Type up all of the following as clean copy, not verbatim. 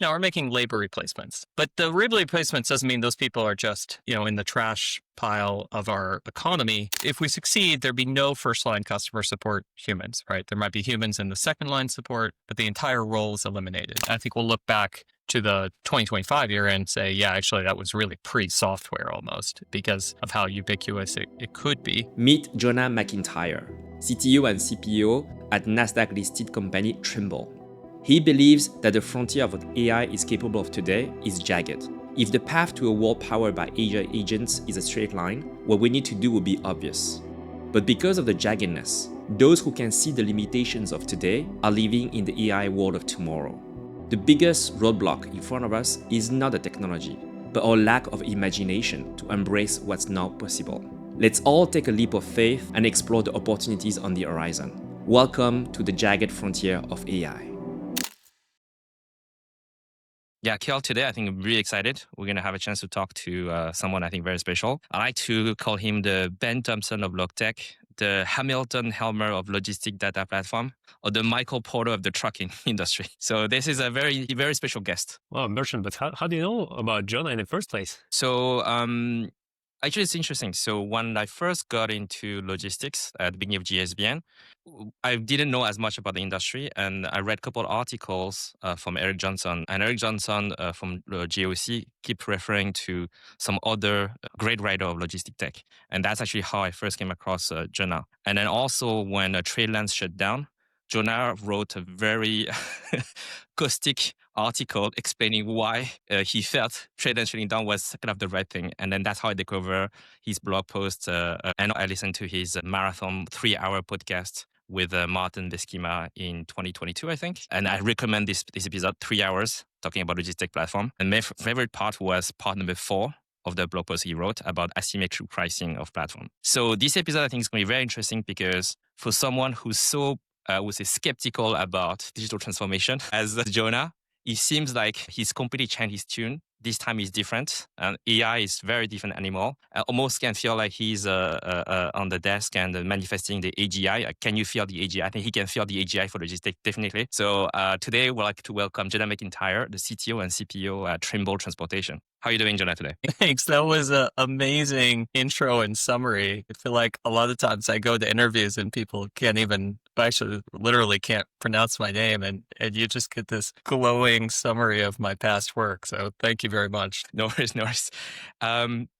No, we're making labor replacements. But the labor replacements doesn't mean those people are just, in the trash pile of our economy. If we succeed, there'd be no first line customer support humans, right? There might be humans in the second line support, but the entire role is eliminated. I think we'll look back to the 2025 year and say, yeah, actually, that was really pre-software almost because of how ubiquitous it could be. Meet Jonah McIntire, CTO and CPO at NASDAQ-listed company Trimble. He believes that the frontier of what AI is capable of today is jagged. If the path to a world powered by AI agents is a straight line, what we need to do will be obvious. But because of the jaggedness, those who can see the limitations of today are living in the AI world of tomorrow. The biggest roadblock in front of us is not the technology, but our lack of imagination to embrace what's now possible. Let's all take a leap of faith and explore the opportunities on the horizon. Welcome to the jagged frontier of AI. Yeah, Kiel, today I think I'm really excited. We're going to have a chance to talk to someone I think very special. I like to call him the Ben Thompson of LogTech, the Hamilton Helmer of logistic data platform, or the Michael Porter of the trucking industry. So this is a very, very special guest. Well, Bertrand, but how do you know about Jonah in the first place? So actually, it's interesting. So when I first got into logistics at the beginning of GSBN, I didn't know as much about the industry, and I read a couple of articles from Eric Johnson. And Eric Johnson from GOC keep referring to some other great writer of logistic tech. And that's actually how I first came across Jonah. And then also when TradeLens shut down, Jonah wrote a very caustic article explaining why he felt TradeLens shutting down was kind of the right thing. And then that's how I discovered his blog post. And I listened to his marathon 3-hour podcast with Martin Beskima in 2022, I think. And I recommend this episode, 3 hours, talking about logistic platform. And my favorite part was part number 4 of the blog post he wrote about asymmetric pricing of platform. So this episode, I think, is going to be very interesting because for someone who's so would say skeptical about digital transformation as Jonah, it seems like he's completely changed his tune. This time is different, and AI is very different anymore. I almost can feel like he's on the desk and manifesting the AGI. Can you feel the AGI? I think he can feel the AGI for logistics, definitely. So today, we'd like to welcome Jonah McIntire, the CTO and CPO at Trimble Transportation. How are you doing, Jonah, today? Thanks. That was an amazing intro and summary. I feel like a lot of times I go to interviews and people can't even, actually literally can't pronounce my name. And you just get this glowing summary of my past work. So thank you very much. No worries, no worries.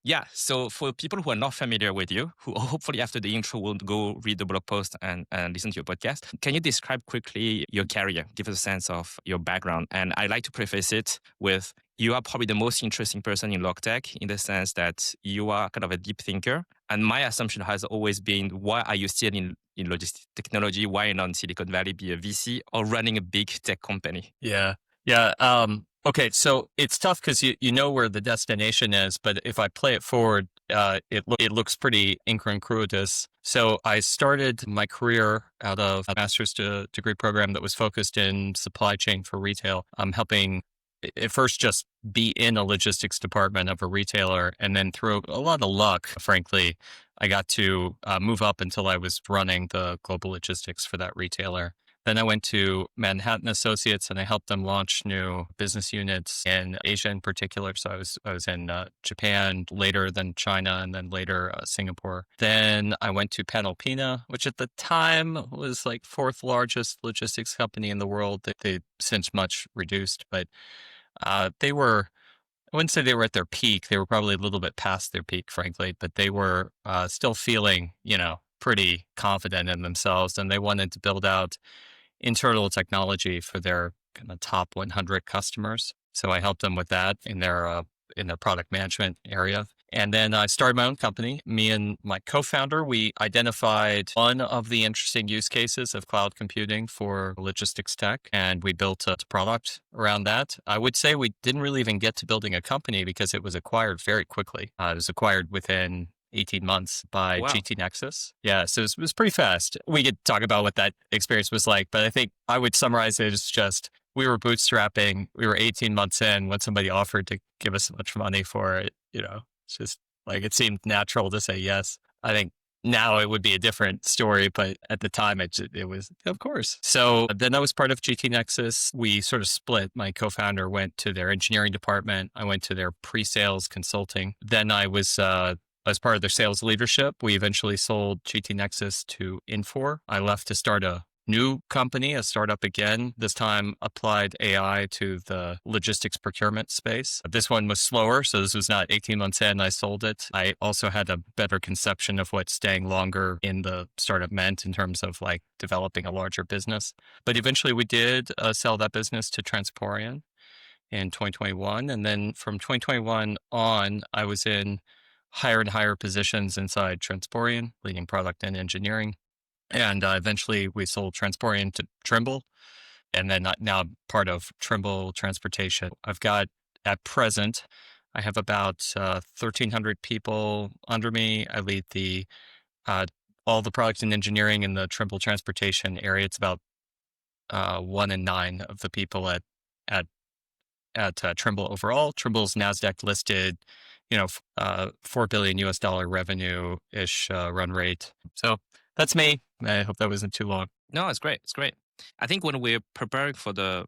Yeah, so for people who are not familiar with you, who hopefully after the intro will go read the blog post and listen to your podcast, can you describe quickly your career? Give us a sense of your background. And I like to preface it with, you are probably the most interesting person in LogTech in the sense that you are kind of a deep thinker. And my assumption has always been, why are you still in logistic technology? Why not in Silicon Valley be a VC or running a big tech company? Yeah. Okay, so it's tough because you know where the destination is, but if I play it forward, it looks pretty incongruous. So I started my career out of a master's degree program that was focused in supply chain for retail. I'm helping at first just be in a logistics department of a retailer, and then through a lot of luck, frankly, I got to move up until I was running the global logistics for that retailer. Then I went to Manhattan Associates and I helped them launch new business units in Asia in particular. So I was in Japan, later than China, and then later Singapore. Then I went to Panalpina, which at the time was like 4th largest logistics company in the world. They since much reduced, but they were, I wouldn't say they were at their peak. They were probably a little bit past their peak, frankly, but they were still feeling, pretty confident in themselves, and they wanted to build out internal technology for their kind of top 100 customers. So I helped them with that in their product management area. And then I started my own company. Me and my co-founder, we identified one of the interesting use cases of cloud computing for logistics tech, and we built a product around that. I would say we didn't really even get to building a company because it was acquired very quickly. It was acquired within 18 months by GT Nexus. Yeah, so it was pretty fast. We could talk about what that experience was like, but I think I would summarize it as just, we were bootstrapping. We were 18 months in when somebody offered to give us so much money for it. It's just like, it seemed natural to say yes. I think Now it would be a different story, but at the time it was, of course. So then I was part of GT Nexus. We sort of split. My co-founder went to their engineering department. I went to their pre-sales consulting. Then I was as part of their sales leadership. We eventually sold GT Nexus to Infor. I left to start a new company, a startup again, this time applied AI to the logistics procurement space. This one was slower, so this was not 18 months in, I sold it. I also had a better conception of what staying longer in the startup meant in terms of like developing a larger business. But eventually we did sell that business to Transporeon in 2021. And then from 2021 on, I was in higher and higher positions inside Transporeon, leading product and engineering. And eventually we sold Transporeon to Trimble, and then now part of Trimble Transportation. I've got, at present, I have about 1,300 people under me. I lead all the product and engineering in the Trimble Transportation area. It's about 1 in 9 of the people at Trimble overall. Trimble's NASDAQ-listed, $4 billion US revenue-ish run rate. So that's me. I hope that wasn't too long. No, it's great. It's great. I think when we're preparing for the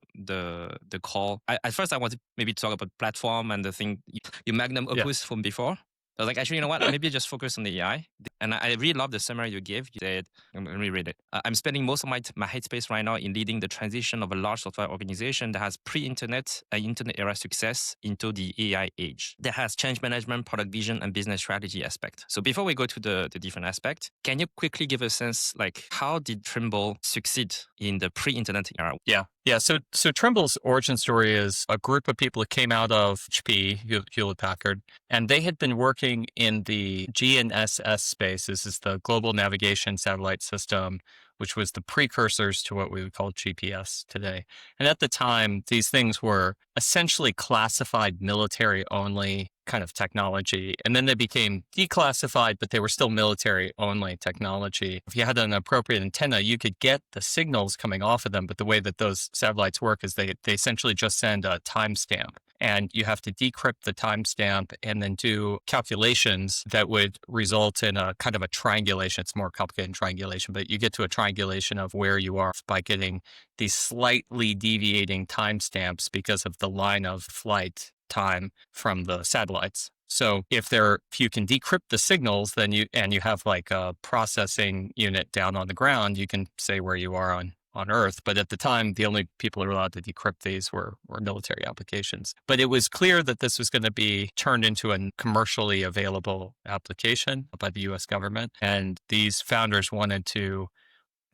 call, at first I want to maybe talk about platform and the thing, your magnum opus from before. I was like, actually, you know what? Maybe just focus on the AI. And I really love the summary you gave. You said, let me read it. I'm spending most of my headspace right now in leading the transition of a large software organization that has pre-internet and internet era success into the AI age. That has change management, product vision, and business strategy aspect. So before we go to the different aspect, can you quickly give a sense, like how did Trimble succeed in the pre-internet era? Yeah. So Trimble's origin story is a group of people that came out of HP, Hewlett Packard, and they had been working in the GNSS space. This is the Global Navigation Satellite System, which was the precursors to what we would call GPS today. And at the time, these things were essentially classified military only kind of technology. And then they became declassified, but they were still military only technology. If you had an appropriate antenna, you could get the signals coming off of them. But the way that those satellites work is they essentially just send a timestamp. And you have to decrypt the timestamp and then do calculations that would result in a kind of a triangulation. It's more complicated than triangulation, but you get to a triangulation of where you are by getting these slightly deviating timestamps because of the line of flight time from the satellites. So if you can decrypt the signals, then you have like a processing unit down on the ground, you can say where you are on Earth. But at the time, the only people who were allowed to decrypt these were military applications. But it was clear that this was going to be turned into a commercially available application by the US government. And these founders wanted to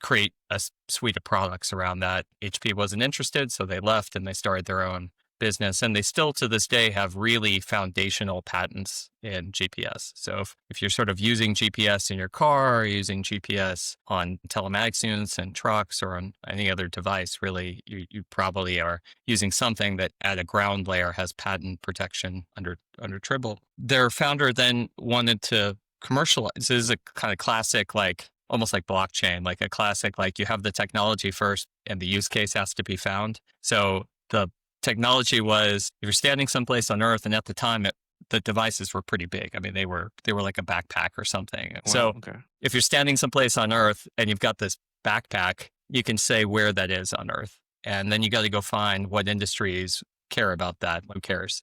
create a suite of products around that. HP wasn't interested, so they left and they started their own business. And they still to this day have really foundational patents in GPS. So if you're sort of using GPS in your car or using GPS on telematics units and trucks or on any other device, really, you probably are using something that at a ground layer has patent protection under Trimble. Their founder then wanted to commercialize. This is a kind of classic, like almost like blockchain, like a classic, like you have the technology first and the use case has to be found. So the technology was, if you're standing someplace on Earth, and at the time, the devices were pretty big. I mean, they were like a backpack or something. Wow, so if you're standing someplace on Earth and you've they backpack, you can say where that is on Earth. And then you got to go find what industries care about that. Who cares?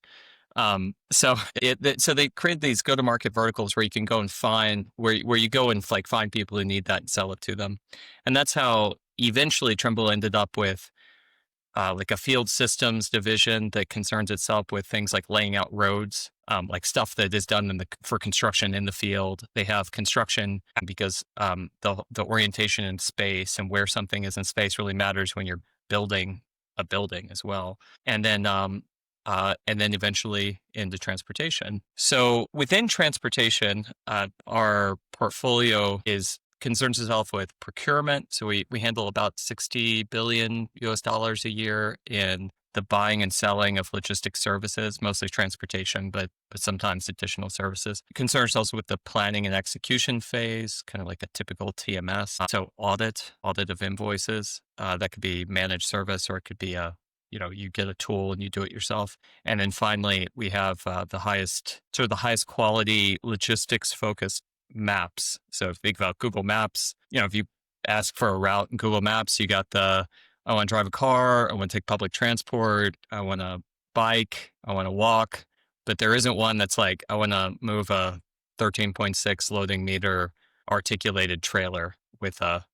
So they create these go-to-market verticals where you can go and find where you go and like find people who need that and sell it to them. And that's how eventually Trimble ended up with like a field systems division that concerns itself with things like laying out roads, like stuff that is done for construction in the field. They have construction because the orientation in space and where something is in space really matters when you're building a building as well. And then eventually into transportation. So within transportation, our portfolio concerns itself with procurement. So we handle about $60 billion US a year in the buying and selling of logistics services, mostly transportation, but sometimes additional services. It concerns ourselves with the planning and execution phase, kind of like a typical TMS. So audit of invoices, that could be managed service, or it could be you get a tool and you do it yourself. And then finally, we have the highest quality logistics focused maps. So if you think about Google Maps, if you ask for a route in Google Maps, you got I want to drive a car, I want to take public transport, I want to bike, I want to walk, but there isn't one that's like, I want to move a 13.6 loading meter articulated trailer with a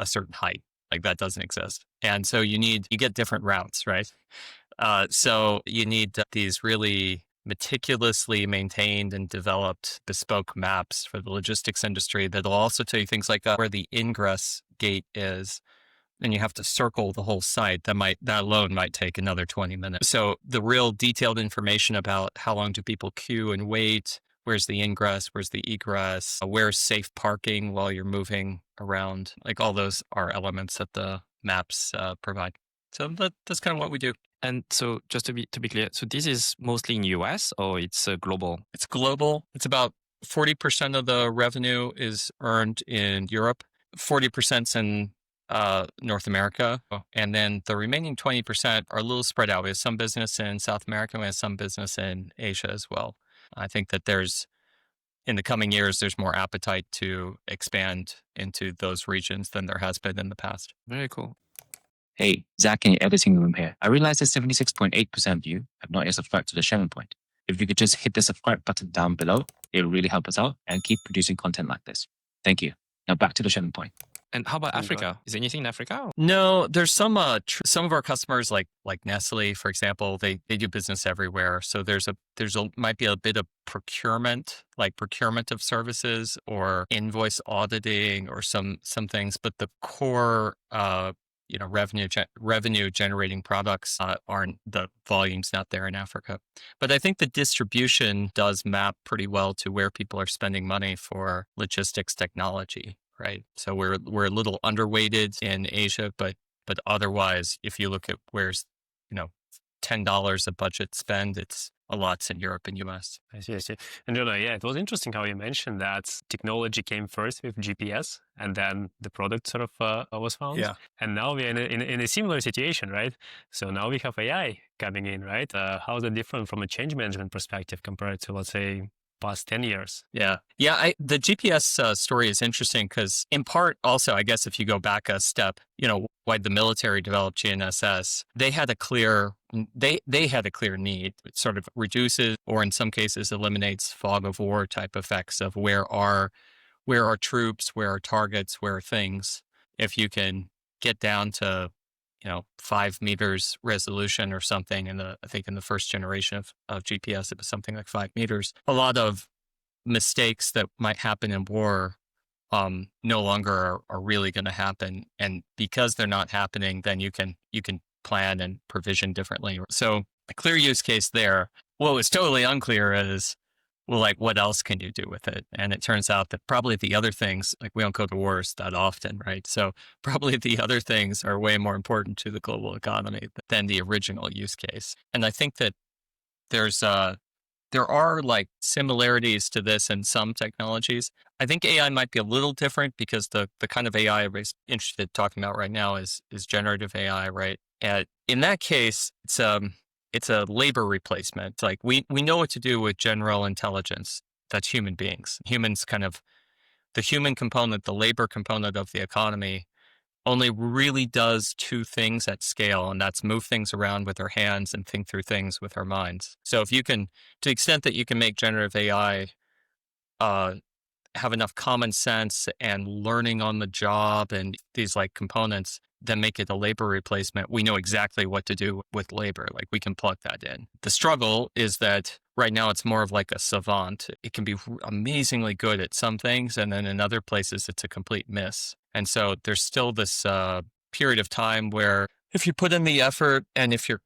certain height. Like that doesn't exist. And so you get different routes, right? So you need these really meticulously maintained and developed bespoke maps for the logistics industry that'll also tell you things like where the ingress gate is. And you have to circle the whole site. That alone might take another 20 minutes. So the real detailed information about how long do people queue and wait, where's the ingress, where's the egress, where's safe parking while you're moving around, like all those are elements that the maps provide. So that's kind of what we do. And so just to be clear, so this is mostly in US or it's global? It's global. It's about 40% of the revenue is earned in Europe, 40% in North America. And then the remaining 20% are a little spread out. We have some business in South America. We have some business in Asia as well. I think that in the coming years, there's more appetite to expand into those regions than there has been in the past. Very cool. Hey, Zach in the editing room here. I realize that 76.8% of you have not yet subscribed to the Schelling Point. If you could just hit the subscribe button down below, it will really help us out and keep producing content like this. Thank you. Now back to the Schelling Point. And how about Africa? Is there anything in Africa? No, there's some of our customers like Nestle, for example, they do business everywhere. So might be a bit of procurement, like procurement of services or invoice auditing or some things, but the core revenue generating products aren't, the volume's not there in Africa. But I think the distribution does map pretty well to where people are spending money for logistics technology. Right. So we're a little underweighted in Asia, but otherwise, if you look at where's, $10 a budget spend, it's a lot's in Europe and US. I see. And Jonah, it was interesting how you mentioned that technology came first with GPS and then the product sort of was found. Yeah. And now we're in a similar situation, right? So now we have AI coming in, right? How is it different from a change management perspective compared to, let's say, past 10 years? Yeah. The GPS story is interesting because in part also, I guess if you go back a step, why the military developed GNSS, they had a clear need. It sort of reduces or in some cases eliminates fog of war type effects of where are troops, where are targets, where are things. If you can get down to 5 meters resolution or something. I think in the first generation of GPS, it was something like 5 meters. A lot of mistakes that might happen in war no longer are really going to happen. And because they're not happening, then you can plan and provision differently. So a clear use case there. What was totally unclear is, well, like what else can you do with it? And it turns out that probably the other things, like we don't go to wars that often, right? So probably the other things are way more important to the global economy than the original use case. And I think that there are like similarities to this in some technologies. I think AI might be a little different because the kind of AI I'm interested in talking about right now is generative AI, right? And in that case, it's a labor replacement. Like we know what to do with general intelligence. That's human beings. Humans kind of the human component, the labor component of the economy only really does two things at scale, and that's move things around with our hands and think through things with our minds. So if you can, to the extent that you can make generative AI have enough common sense and learning on the job and these like components, then make it a labor replacement. We know exactly what to do with labor. Like we can plug that in. The struggle is that right now it's more of like a savant. It can be amazingly good at some things, and then in other places it's a complete miss. And so there's still this period of time where if you put in the effort and if you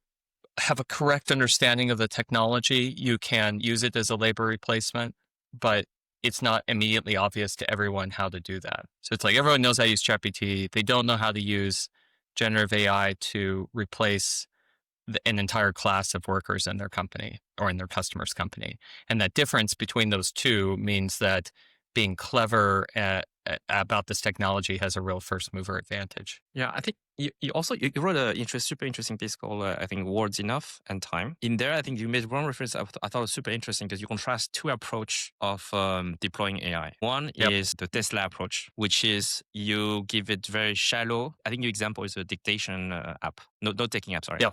have a correct understanding of the technology, you can use it as a labor replacement, but it's not immediately obvious to everyone how to do that. So it's like everyone knows how to use ChatGPT. They don't know how to use generative AI to replace an entire class of workers in their company or in their customer's company. And that difference between those two means that being clever at about this technology has a real first mover advantage. Yeah, I think you wrote a super interesting piece called I think Words Enough and Time. In there, I think you made one reference I thought was super interesting because you contrast two approach of deploying AI. One is the Tesla approach, which is you give it very shallow. I think your example is a dictation app, note taking app. Sorry. Yeah.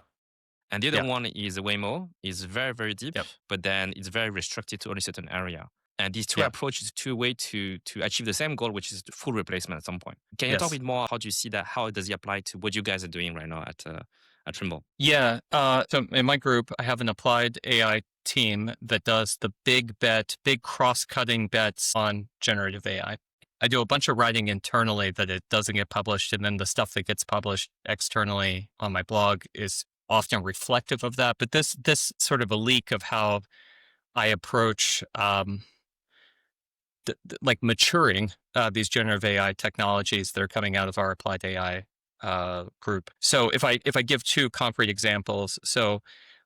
And the other one is a Waymo, is very, very deep, but then it's very restricted to only certain area. And these two approaches, two ways to achieve the same goal, which is full replacement at some point. Can you talk a bit more? How do you see that? How does it apply to what you guys are doing right now at Trimble? Yeah. So in my group, I have an applied AI team that does the big cross-cutting bets on generative AI. I do a bunch of writing internally that it doesn't get published. And then the stuff that gets published externally on my blog is often reflective of that. But this sort of a leak of how I approach like maturing these generative AI technologies that are coming out of our applied AI group. So if I give two concrete examples, so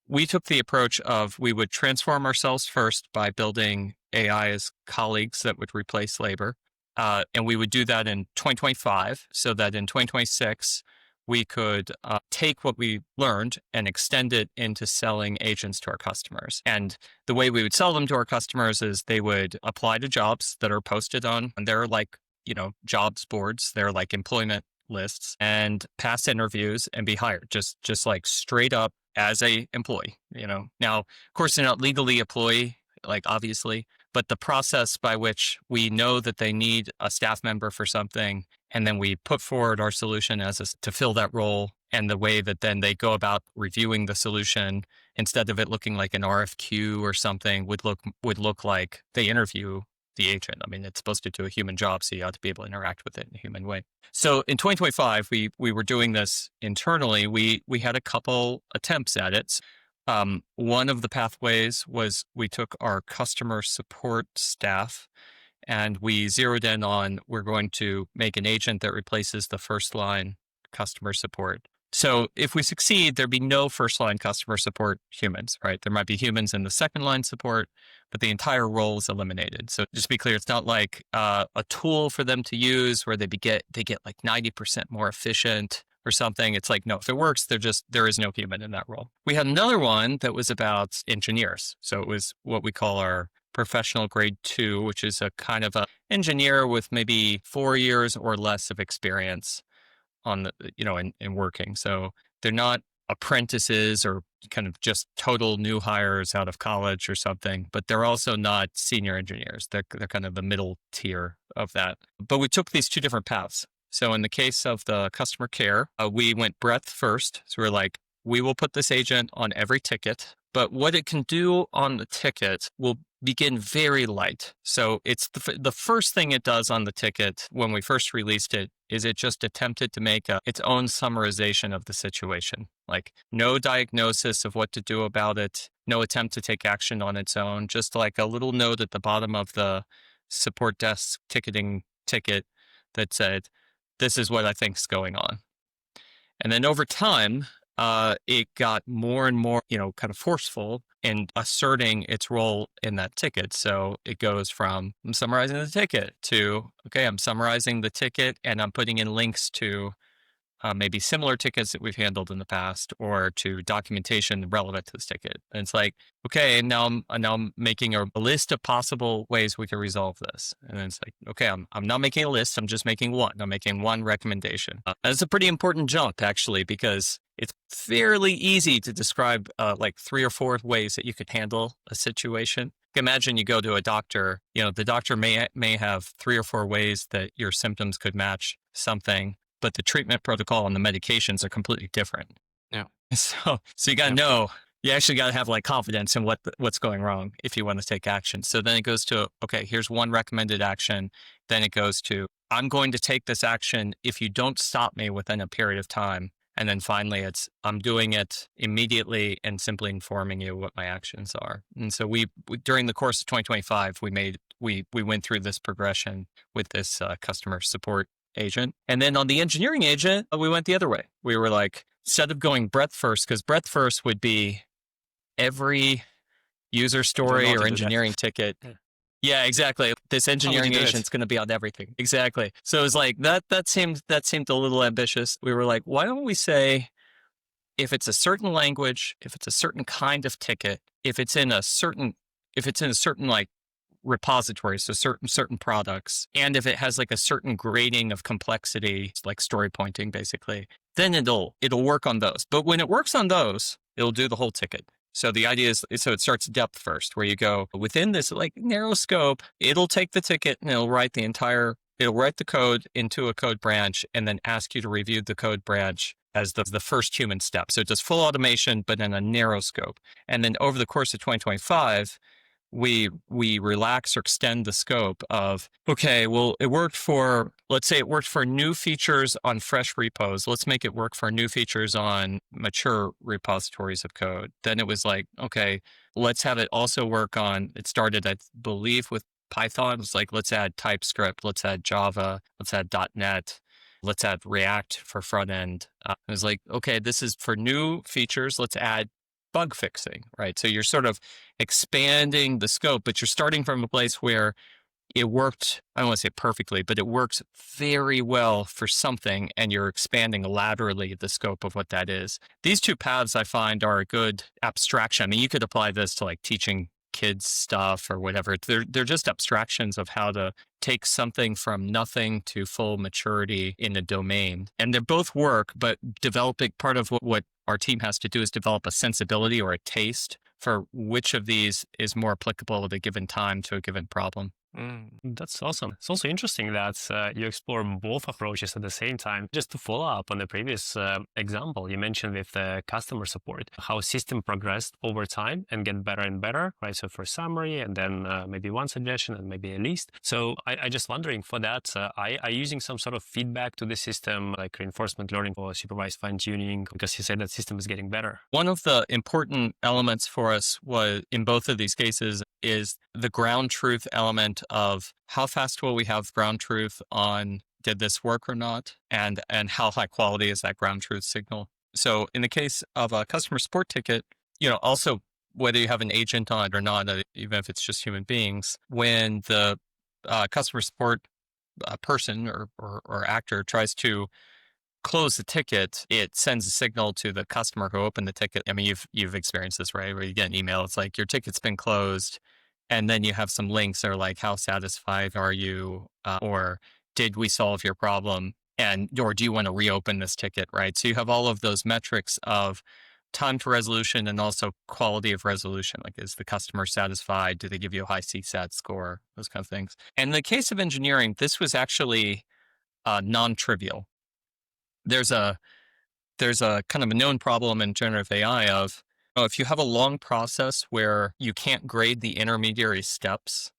we took the approach of we would transform ourselves first by building AI as colleagues that would replace labor. And we would do that in 2025 so that in 2026, we could take what we learned and extend it into selling agents to our customers. And the way we would sell them to our customers is they would apply to jobs that are posted on their jobs boards, they're like employment lists, and pass interviews and be hired just like straight up as a employee. Now, of course, they're not legally employee, like obviously, but the process by which we know that they need a staff member for something, and then we put forward our solution to fill that role, and the way that then they go about reviewing the solution, instead of it looking like an RFQ or something, would look like they interview the agent. I mean, it's supposed to do a human job, so you ought to be able to interact with it in a human way. So in 2025, we were doing this internally. We had a couple attempts at it. One of the pathways was we took our customer support staff and we zeroed in on, we're going to make an agent that replaces the first line customer support. So if we succeed, there'd be no first line customer support humans, right? There might be humans in the second line support, but the entire role is eliminated. So just to be clear, it's not like a tool for them to use where they get like 90% more efficient or something. It's like, no, if it works, there is no human in that role. We had another one that was about engineers. So it was what we call our professional grade 2, which is a kind of a engineer with maybe 4 years or less of experience on the, in working. So they're not apprentices or kind of just total new hires out of college or something, but they're also not senior engineers. They're kind of the middle tier of that. But we took these two different paths. So in the case of the customer care, we went breadth first. So we're like, we will put this agent on every ticket, but what it can do on the ticket will begin very light. So it's the first thing it does on the ticket when we first released it is it just attempted to make its own summarization of the situation. Like no diagnosis of what to do about it, no attempt to take action on its own, just like a little note at the bottom of the support desk ticketing ticket that said, this is what I think is going on. And then over time, it got more and more, kind of forceful in asserting its role in that ticket. So it goes from, I'm summarizing the ticket to, okay, I'm summarizing the ticket and I'm putting in links to maybe similar tickets that we've handled in the past or to documentation relevant to this ticket. And it's like, okay, now I'm making a list of possible ways we can resolve this. And then it's like, okay, I'm not making a list. I'm just making one. I'm making one recommendation. That's a pretty important jump, actually, because it's fairly easy to describe like 3 or 4 ways that you could handle a situation. Imagine you go to a doctor, the doctor may have 3 or 4 ways that your symptoms could match something, but the treatment protocol and the medications are completely different. Yeah. So you got to know, you actually got to have like confidence in what's going wrong if you want to take action. So then it goes to, okay, here's one recommended action. Then it goes to, I'm going to take this action if you don't stop me within a period of time. And then finally, it's I'm doing it immediately and simply informing you what my actions are. And so we during the course of 2025, we went through this progression with this customer support agent. And then on the engineering agent, we went the other way. We were like, instead of going breadth first, because breadth first would be every user story or engineering ticket. Yeah, exactly. this How would engineering you do it? agent's going to be on everything. Exactly. So it was like that seemed a little ambitious. We were like, why don't we say, if it's a certain language, if it's a certain kind of ticket, if it's in a certain like repository, so certain products, and if it has like a certain grading of complexity, like story pointing basically, then it'll work on those. But when it works on those, it'll do the whole ticket. So the idea is, so it starts depth first, where you go within this like narrow scope, it'll take the ticket and it'll write the code into a code branch and then ask you to review the code branch as the first human step. So it does full automation, but in a narrow scope. And then over the course of 2025, we relax or extend the scope of, okay, well, let's say it worked for new features on fresh repos. Let's make it work for new features on mature repositories of code. Then it was like, okay, let's have it also work on, it started, I believe, with Python. It's like, let's add TypeScript, let's add Java, let's add .NET, let's add React for front end. It was like, okay, this is for new features. Let's add bug fixing, right? So you're sort of expanding the scope, but you're starting from a place where it worked, I don't want to say perfectly, but it works very well for something, and you're expanding laterally the scope of what that is. These two paths I find are a good abstraction. I mean, you could apply this to like teaching kids stuff or whatever. They're just abstractions of how to take something from nothing to full maturity in a domain. And they both work, but developing, part of what our team has to do is develop a sensibility or a taste for which of these is more applicable at a given time to a given problem. That's awesome. It's also interesting that you explore both approaches at the same time. Just to follow up on the previous example you mentioned with customer support, how system progressed over time and get better and better, right? So for summary, and then maybe one suggestion and maybe a list. So I just wondering for that, are you using some sort of feedback to the system, like reinforcement learning or supervised fine tuning? Because you said that system is getting better. One of the important elements for us was, in both of these cases, is the ground truth element of how fast will we have ground truth on did this work or not, and how high quality is that ground truth signal. So in the case of a customer support ticket, also whether you have an agent on it or not, even if it's just human beings, when the customer support person or actor tries to close the ticket, it sends a signal to the customer who opened the ticket. I mean, you've experienced this, right? Where you get an email, it's like your ticket's been closed, and then you have some links that are like, how satisfied are you, or did we solve your problem, or do you want to reopen this ticket, right? So you have all of those metrics of time to resolution and also quality of resolution. Like, is the customer satisfied? Do they give you a high CSAT score? Those kind of things. And in the case of engineering, this was actually non-trivial. There's a kind of a known problem in generative AI of, if you have a long process where you can't grade the intermediary steps,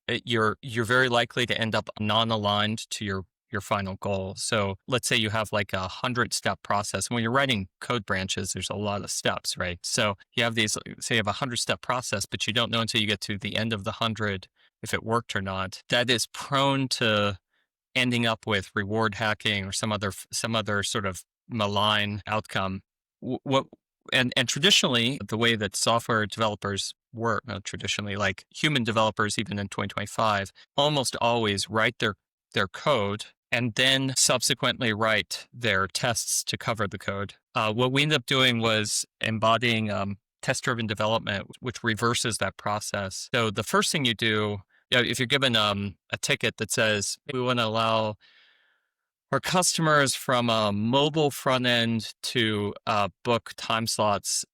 you're very likely to end up non-aligned to your final goal. So let's say you have like 100-step process. When you're writing code branches, there's a lot of steps, right? So you have these, say you have a 100-step process, but you don't know until you get to the end of the 100 if it worked or not. That is prone to ending up with reward hacking or some other sort of malign outcome. And traditionally, the way that software developers work, traditionally, like human developers, even in 2025, almost always write their code and then subsequently write their tests to cover the code. What we ended up doing was embodying test-driven development, which reverses that process. So the first thing you do, if you're given a ticket that says, we want to allow our customers from a mobile front end to book time slots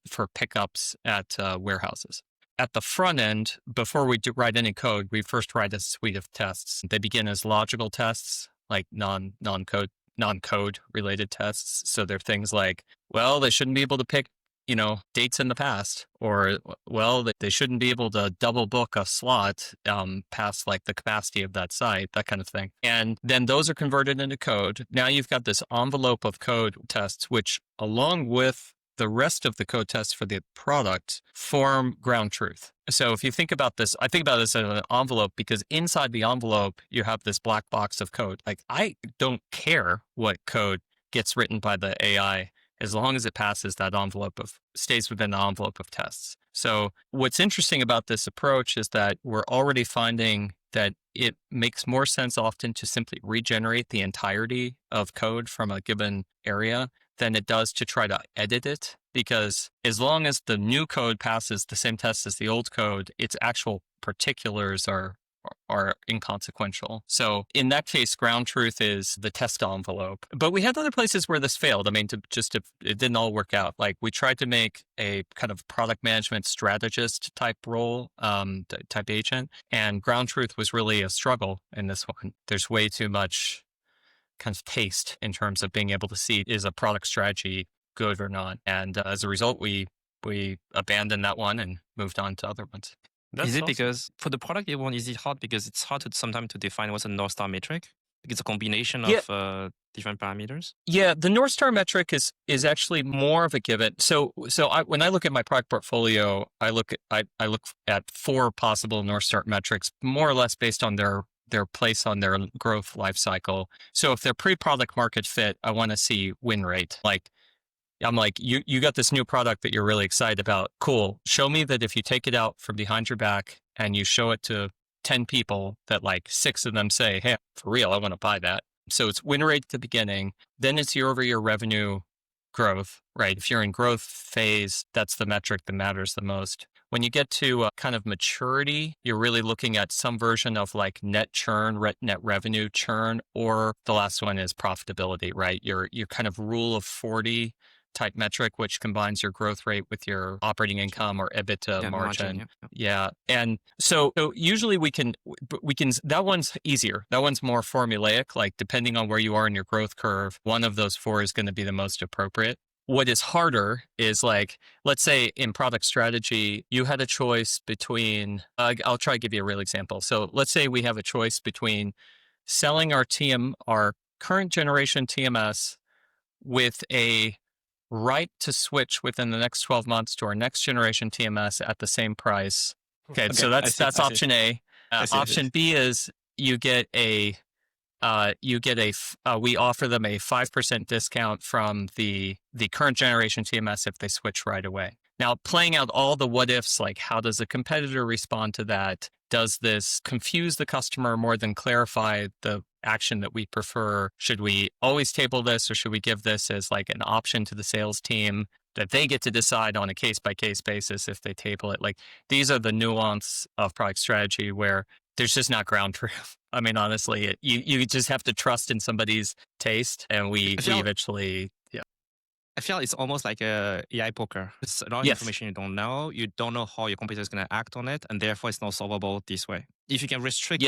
for pickups at warehouses. At the front end, before we write any code, we first write a suite of tests. They begin as logical tests, like non-code related tests. So they're things like, well, they shouldn't be able to pick dates in the past, or, well, they shouldn't be able to double book a slot past like the capacity of that site, that kind of thing. And then those are converted into code. Now you've got this envelope of code tests, which along with the rest of the code tests for the product form ground truth. So if you think about this, I think about this as an envelope, because inside the envelope, you have this black box of code. Like, I don't care what code gets written by the AI as long as it passes that stays within the envelope of tests. So what's interesting about this approach is that we're already finding that it makes more sense often to simply regenerate the entirety of code from a given area than it does to try to edit it. Because as long as the new code passes the same test as the old code, its actual particulars are inconsequential. So in that case, ground truth is the test envelope. But we had other places where this failed. I mean, it didn't all work out. Like we tried to make a kind of product management strategist type role, type agent, and ground truth was really a struggle in this one. There's way too much kind of taste in terms of being able to see, is a product strategy good or not? And as a result, we abandoned that one and moved on to other ones. Is it because for the product one, is it hard because it's hard to sometimes to define what's a North Star metric? Because it's a combination of different parameters. Yeah, the North Star metric is actually more of a given. So when I look at my product portfolio, I look at 4 possible North Star metrics, more or less based on their place on their growth life cycle. So if they're pre-product market fit, I want to see win rate. Like I'm like, you got this new product that you're really excited about. Cool. Show me that if you take it out from behind your back and you show it to 10 people, that like 6 of them say, hey, for real, I want to buy that. So it's win rate at the beginning. Then it's year-over-year revenue growth, right? If you're in growth phase, that's the metric that matters the most. When you get to kind of maturity, you're really looking at some version of like net churn, net revenue churn, or the last one is profitability, right? Your kind of rule of 40 type metric, which combines your growth rate with your operating income or EBITDA margin. Yeah. And so usually we can, that one's easier. That one's more formulaic, like depending on where you are in your growth curve, one of those 4 is going to be the most appropriate. What is harder is like, let's say in product strategy, you had a choice between, I'll try to give you a real example. So let's say we have a choice between selling our current generation TMS with a right to switch within the next 12 months to our next generation TMS at the same price. Okay, so that's option A. Option B is we offer them a 5% discount from the current generation TMS if they switch right away. Now, playing out all the what ifs, like how does a competitor respond to that? Does this confuse the customer more than clarify the action that we prefer? Should we always table this, or should we give this as like an option to the sales team that they get to decide on a case-by-case basis if they table it? Like these are the nuance of product strategy where there's just not ground truth. I mean, honestly, you just have to trust in somebody's taste, and we eventually, yeah. I feel it's almost like a AI poker. It's a lot of information you don't know. You don't know how your competitor is going to act on it, and therefore it's not solvable this way. If you can restrict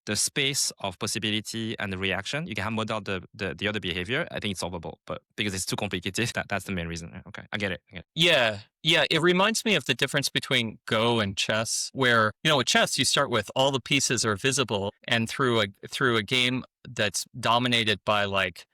the space of possibility and the reaction, you can model the other behavior. I think it's solvable, but because it's too complicated, that's the main reason. Okay, I get it. Yeah. It reminds me of the difference between Go and chess, where, with chess, you start with all the pieces are visible, and through a game that's dominated by like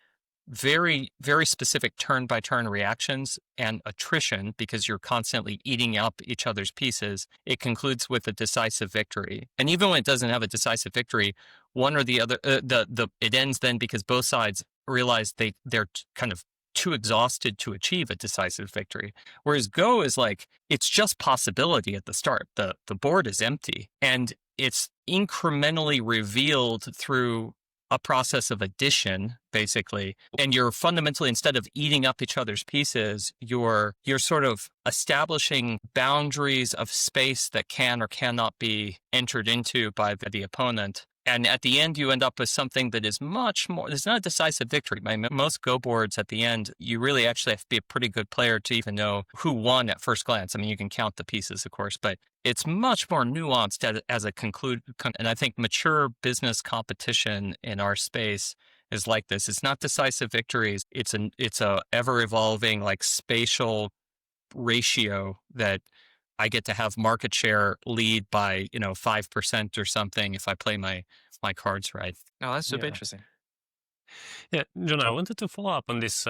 very, very specific turn-by-turn reactions and attrition, because you're constantly eating up each other's pieces, it concludes with a decisive victory. And even when it doesn't have a decisive victory, one or the other, it ends then because both sides realize they're kind of too exhausted to achieve a decisive victory. Whereas Go is like, it's just possibility at the start. The board is empty, and it's incrementally revealed through a process of addition, basically. And you're fundamentally, instead of eating up each other's pieces, you're sort of establishing boundaries of space that can or cannot be entered into by the opponent. And at the end, you end up with something that is much more, it's not a decisive victory. Most Go boards at the end, you really actually have to be a pretty good player to even know who won at first glance. I mean, you can count the pieces, of course, but it's much more nuanced as a and I think mature business competition in our space is like this. It's not decisive victories. It's a ever evolving like spatial ratio that I get to have market share lead by 5% or something if I play my cards right. Oh, that's super interesting. Yeah, Jonah, I wanted to follow up on this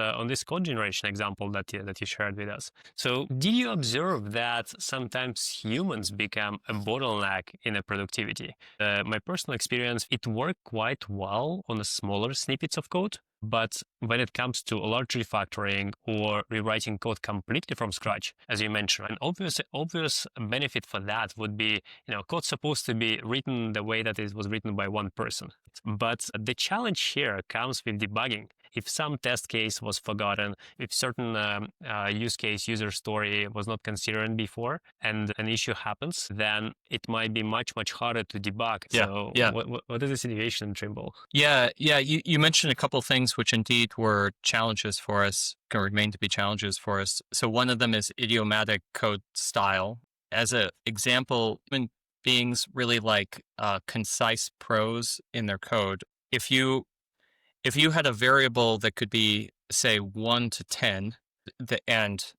code generation example that you shared with us. So, did you observe that sometimes humans become a bottleneck in a productivity? My personal experience, it worked quite well on the smaller snippets of code, But when it comes to large refactoring or rewriting code completely from scratch, as you mentioned, an obvious benefit for that would be, code's supposed to be written the way that it was written by one person. But the challenge here comes with debugging. If some test case was forgotten, if certain use case user story was not considered before, and an issue happens, then it might be much, much harder to debug. So what is the situation in Trimble? Yeah. You mentioned a couple of things which indeed were challenges for us, or remain to be challenges for us. So one of them is idiomatic code style. As an example, human beings really like concise prose in their code. If you had a variable that could be, say, 1 to 10, and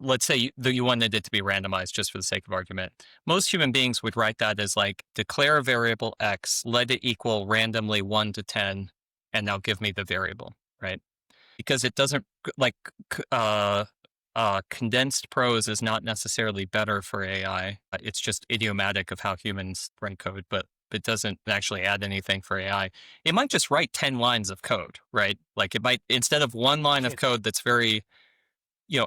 let's say you wanted it to be randomized just for the sake of argument, most human beings would write that as like, declare a variable X, let it equal randomly 1 to 10, and now give me the variable, right? Because it doesn't, like, condensed prose is not necessarily better for AI. It's just idiomatic of how humans write code, but it doesn't actually add anything for AI. It might just write 10 lines of code, right? Like it might, instead of one line of code that's very,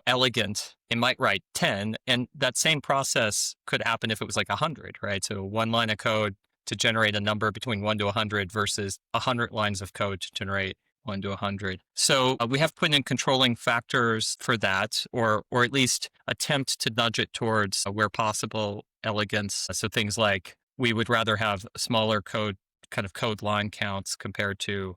elegant, it might write 10. And that same process could happen if it was like 100, right? So one line of code to generate a number between 1 to 100 versus 100 lines of code to generate 1 to 100. So we have put in controlling factors for that, or at least attempt to nudge it towards, where possible, elegance. So things like, we would rather have smaller code line counts compared to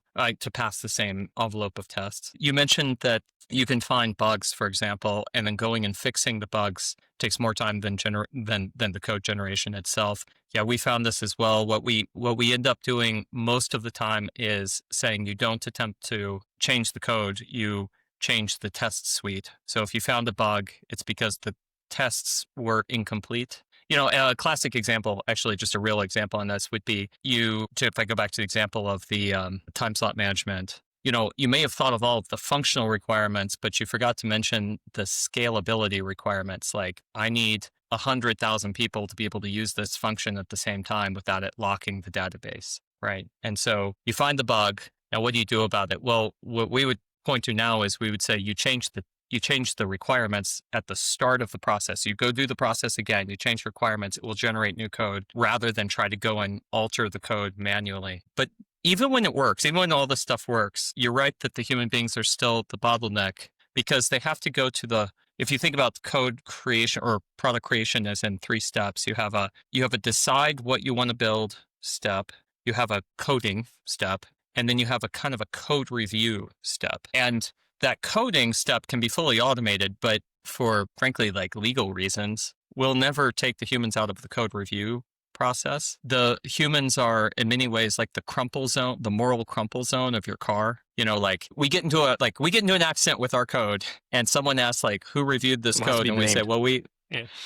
pass the same envelope of tests. You mentioned that you can find bugs, for example, and then going and fixing the bugs takes more time than the code generation itself. Yeah, we found this as well. What we end up doing most of the time is saying you don't attempt to change the code, you change the test suite. So if you found a bug, it's because the tests were incomplete. A classic example, actually just a real example on this would be if I go back to the example of the time slot management, you may have thought of all of the functional requirements, but you forgot to mention the scalability requirements. Like, I need 100,000 people to be able to use this function at the same time without it locking the database, right? And so you find the bug. Now, what do you do about it? Well, what we would point to now is we would say you change the requirements at the start of the process. You go do the process again, you change requirements, it will generate new code rather than try to go and alter the code manually. But even when it works, even when all this stuff works, you're right that the human beings are still the bottleneck, because they have to go to if you think about code creation or product creation as in 3 steps, you have a decide what you want to build step, you have a coding step, and then you have a kind of a code review step. And that coding step can be fully automated, but for, frankly, like legal reasons, we'll never take the humans out of the code review process. The humans are in many ways like the crumple zone, the moral crumple zone of your car. Like we get into an accident with our code, and someone asks like, who reviewed this code? And we say, well,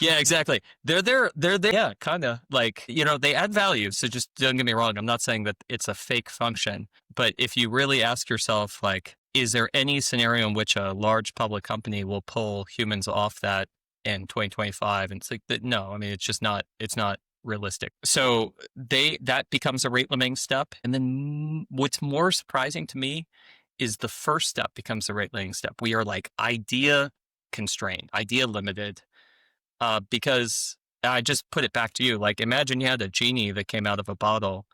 yeah, exactly. They're there. Yeah, kind of like, they add value. So just don't get me wrong. I'm not saying that it's a fake function, but if you really ask yourself, like, is there any scenario in which a large public company will pull humans off that in 2025? And it's like, no, I mean, it's not realistic. So that becomes a rate limiting step. And then what's more surprising to me is the first step becomes a rate limiting step. We are like idea constrained, idea limited, because I just put it back to you. Like, imagine you had a genie that came out of a bottle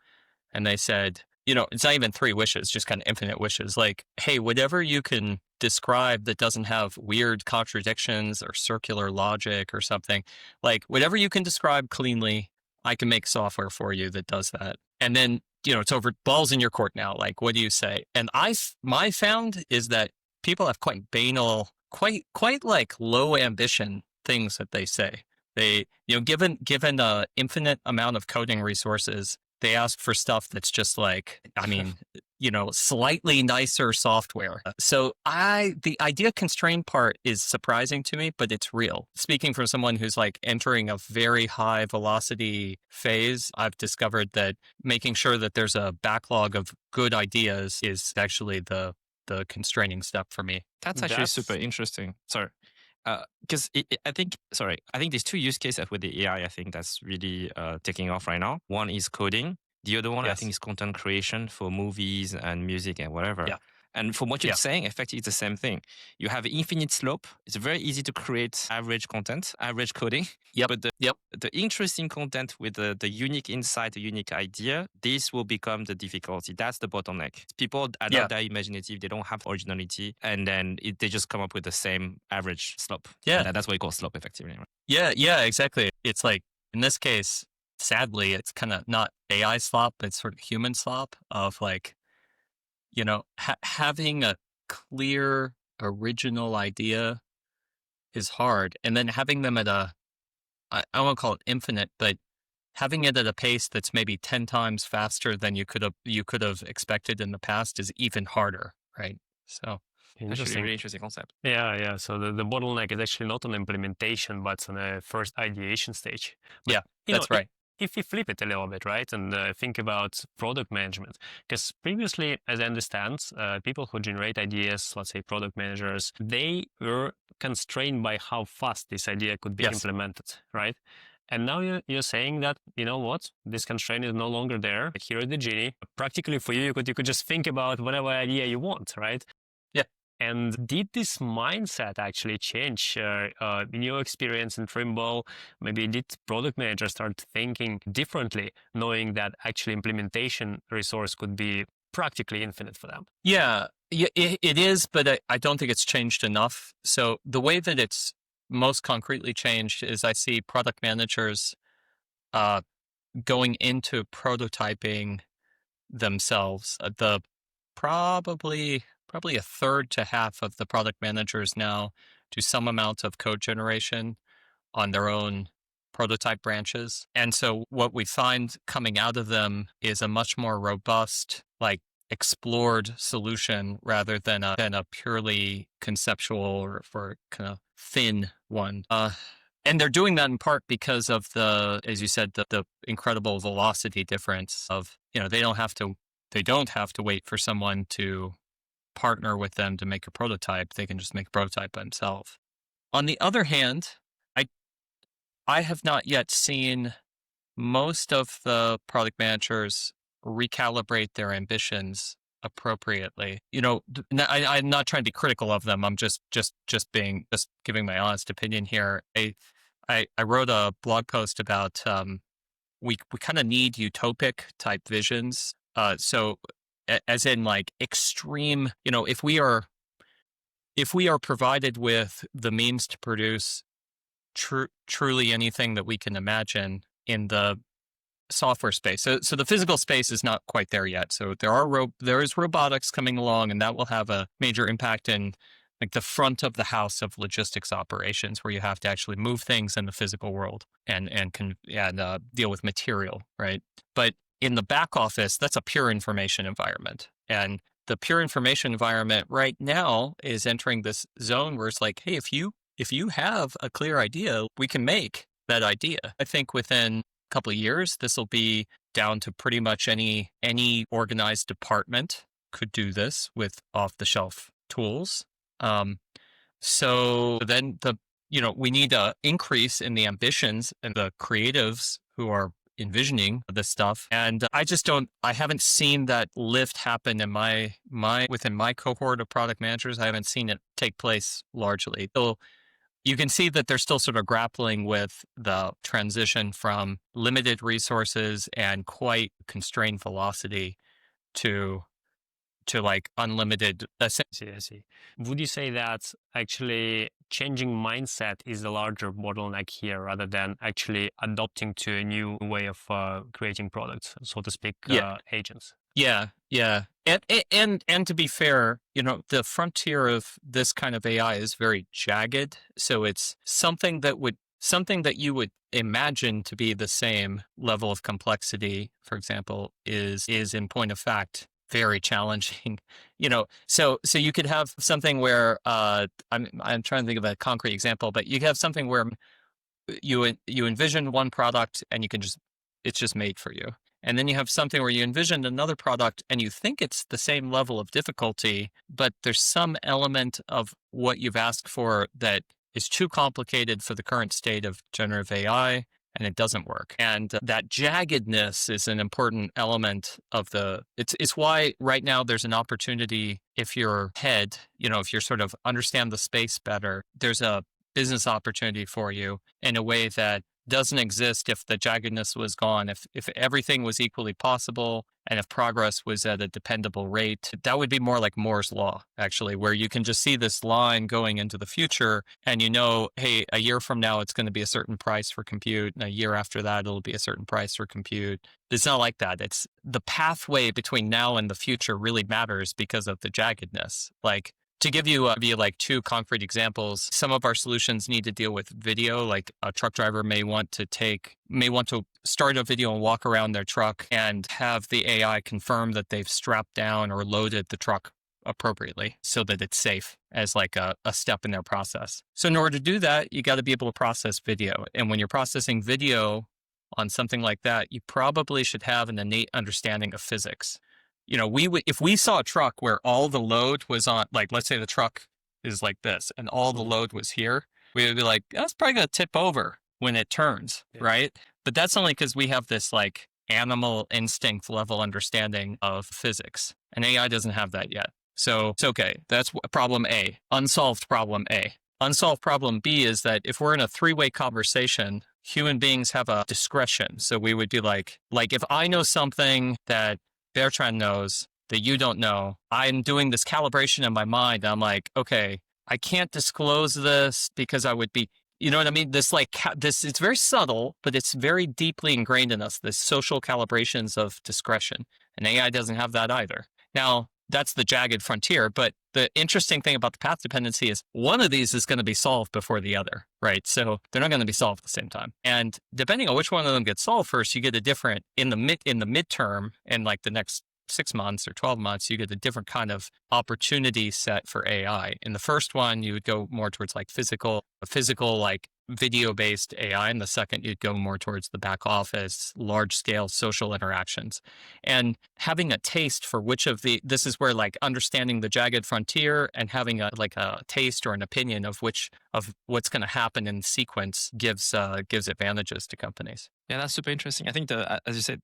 and they said, it's not even 3 wishes, just kind of infinite wishes. Like, hey, whatever you can describe that doesn't have weird contradictions or circular logic or something, like whatever you can describe cleanly, I can make software for you that does that. And then, it's over, balls in your court now. Like, what do you say? And my found is that people have quite banal, quite like low ambition things that they say. They, given an infinite amount of coding resources, they ask for stuff that's just like, I mean, slightly nicer software. So the idea constrained part is surprising to me, but it's real. Speaking from someone who's like entering a very high velocity phase, I've discovered that making sure that there's a backlog of good ideas is actually the constraining step for me. That's actually super interesting. Sorry. Because I think these 2 use cases with the AI, I think that's really taking off right now. One is coding. The other one, I think, is content creation for movies and music and whatever. Yeah. And from what you're saying, effectively, it's the same thing. You have infinite slope. It's very easy to create average content, average coding. But the interesting content with the unique insight, the unique idea, this will become the difficulty. That's the bottleneck. People are not that imaginative. They don't have originality. And then they just come up with the same average slope. Yeah. That's what we call slope, effectively. Right? Yeah, exactly. It's like, in this case, sadly, it's kind of not AI slop, it's sort of human slop of like, having a clear original idea is hard. And then having them at I won't call it infinite, but having it at a pace that's maybe 10 times faster than you could have expected in the past is even harder, right? So Actually, a really interesting concept. Yeah. So the bottleneck is actually not on implementation, but on the first ideation stage. But, that's right. If we flip it a little bit, right, and think about product management, because previously, as I understand, people who generate ideas, let's say product managers, they were constrained by how fast this idea could be implemented, right? And now you're saying that, you know what, this constraint is no longer there. Here is the genie. Practically for you could just think about whatever idea you want, right? And did this mindset actually change in your experience in Trimble? Maybe did product managers start thinking differently, knowing that actually implementation resource could be practically infinite for them? Yeah, it is, but I don't think it's changed enough. So the way that it's most concretely changed is I see product managers going into prototyping themselves. Probably a third to half of the product managers now do some amount of code generation on their own prototype branches. And so what we find coming out of them is a much more robust, like explored solution rather than a purely conceptual or kind of thin one. And they're doing that in part because of as you said, the incredible velocity difference of, they don't have to wait for someone to partner with them to make a prototype. They can just make a prototype by themselves. On the other hand, I have not yet seen most of the product managers recalibrate their ambitions appropriately. I'm not trying to be critical of them. I'm just giving my honest opinion here. I wrote a blog post about we kind of need utopic type visions. So as in like extreme, if we are provided with the means to produce truly anything that we can imagine in the software space. So the physical space is not quite there yet. So there is robotics coming along, and that will have a major impact in like the front of the house of logistics operations, where you have to actually move things in the physical world and deal with material, right? But in the back office, that's a pure information environment. And the pure information environment right now is entering this zone where it's like, hey, if you have a clear idea, we can make that idea. I think within a couple of years, this will be down to pretty much any organized department could do this with off-the-shelf tools. So then we need an increase in the ambitions and the creatives who are envisioning this stuff. And I haven't seen that lift happen in within my cohort of product managers. I haven't seen it take place largely. So you can see that they're still sort of grappling with the transition from limited resources and quite constrained velocity to like unlimited. I see. Would you say that actually changing mindset is the larger bottleneck here rather than actually adopting to a new way of creating products, so to speak, agents? Yeah. And to be fair, the frontier of this kind of AI is very jagged. So it's something that you would imagine to be the same level of complexity, for example, is in point of fact very challenging. So you could have something where I'm trying to think of a concrete example, but you have something where you envision one product and it's just made for you. And then you have something where you envisioned another product and you think it's the same level of difficulty, but there's some element of what you've asked for that is too complicated for the current state of generative AI. and it doesn't work. And that jaggedness is an important element of it's why right now there's an opportunity if you're head, if you're sort of understand the space better, there's a business opportunity for you in a way that doesn't exist if the jaggedness was gone. If everything was equally possible and if progress was at a dependable rate, that would be more like Moore's law, actually, where you can just see this line going into the future and hey, a year from now, it's going to be a certain price for compute. And a year after that, it'll be a certain price for compute. It's not like that. It's the pathway between now and the future really matters because of the jaggedness. Like, to give you like two concrete examples, some of our solutions need to deal with video. Like a truck driver may want to start a video and walk around their truck and have the AI confirm that they've strapped down or loaded the truck appropriately so that it's safe as like a step in their process. So in order to do that, you got to be able to process video. And when you're processing video on something like that, you probably should have an innate understanding of physics. If we saw a truck where all the load was on, like, let's say the truck is like this and all the load was here, we would be like, that's probably going to tip over when it turns, right? But that's only because we have this like animal instinct level understanding of physics, and AI doesn't have that yet. So it's okay. That's problem A, unsolved problem A. Unsolved problem B is that if we're in a three-way conversation, human beings have a discretion. So we would be like if I know something that Bertrand knows that you don't know, I'm doing this calibration in my mind. I'm like, okay, I can't disclose this because I would be, you know what I mean? This it's very subtle, but it's very deeply ingrained in us, this social calibrations of discretion. And AI doesn't have that either. Now, that's the jagged frontier. But the interesting thing about the path dependency is one of these is going to be solved before the other, right? So they're not going to be solved at the same time. And depending on which one of them gets solved first, you get a different, in the midterm, in like the next 6 months or 12 months, you get a different kind of opportunity set for AI. In the first one, you would go more towards like physical like video-based AI. And the second, you'd go more towards the back office, large-scale social interactions. And having a taste for this is where like understanding the jagged frontier and having a taste or an opinion of what's going to happen in sequence gives advantages to companies. Yeah, that's super interesting. I think, as you said,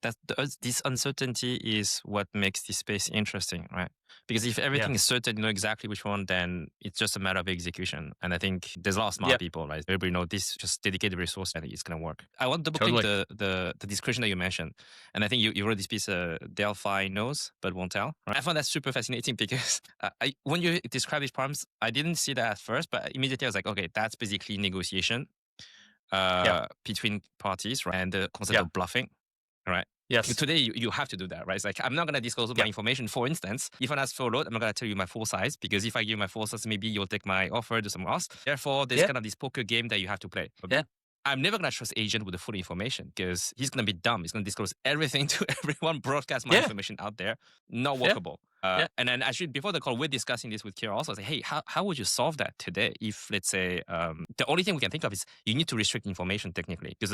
this uncertainty is what makes this space interesting, right? Because if everything is certain, you know exactly which one, then it's just a matter of execution. And I think there's a lot of smart people, right? Everybody knows this, just dedicated resource, I think it's going to work. I want to double click the discretion that you mentioned. And I think you wrote this piece, Delphi knows, but won't tell. Right? I found that super fascinating because when you describe these problems, I didn't see that at first, but immediately I was like, okay, that's basically negotiation between parties, right? And the concept of bluffing, right? Yes. Today, you have to do that, right? It's like, I'm not going to disclose my information. For instance, if I ask for a load, I'm not going to tell you my full size, because if I give you my full size, maybe you'll take my offer to someone else. Therefore, there's kind of this poker game that you have to play. Okay? I'm never going to trust agent with the full information because he's going to be dumb. He's going to disclose everything to everyone, broadcast my information out there. Not workable. And then actually, before the call, we're discussing this with Kira also. I say, hey, how would you solve that today? If, let's say, the only thing we can think of is you need to restrict information technically, because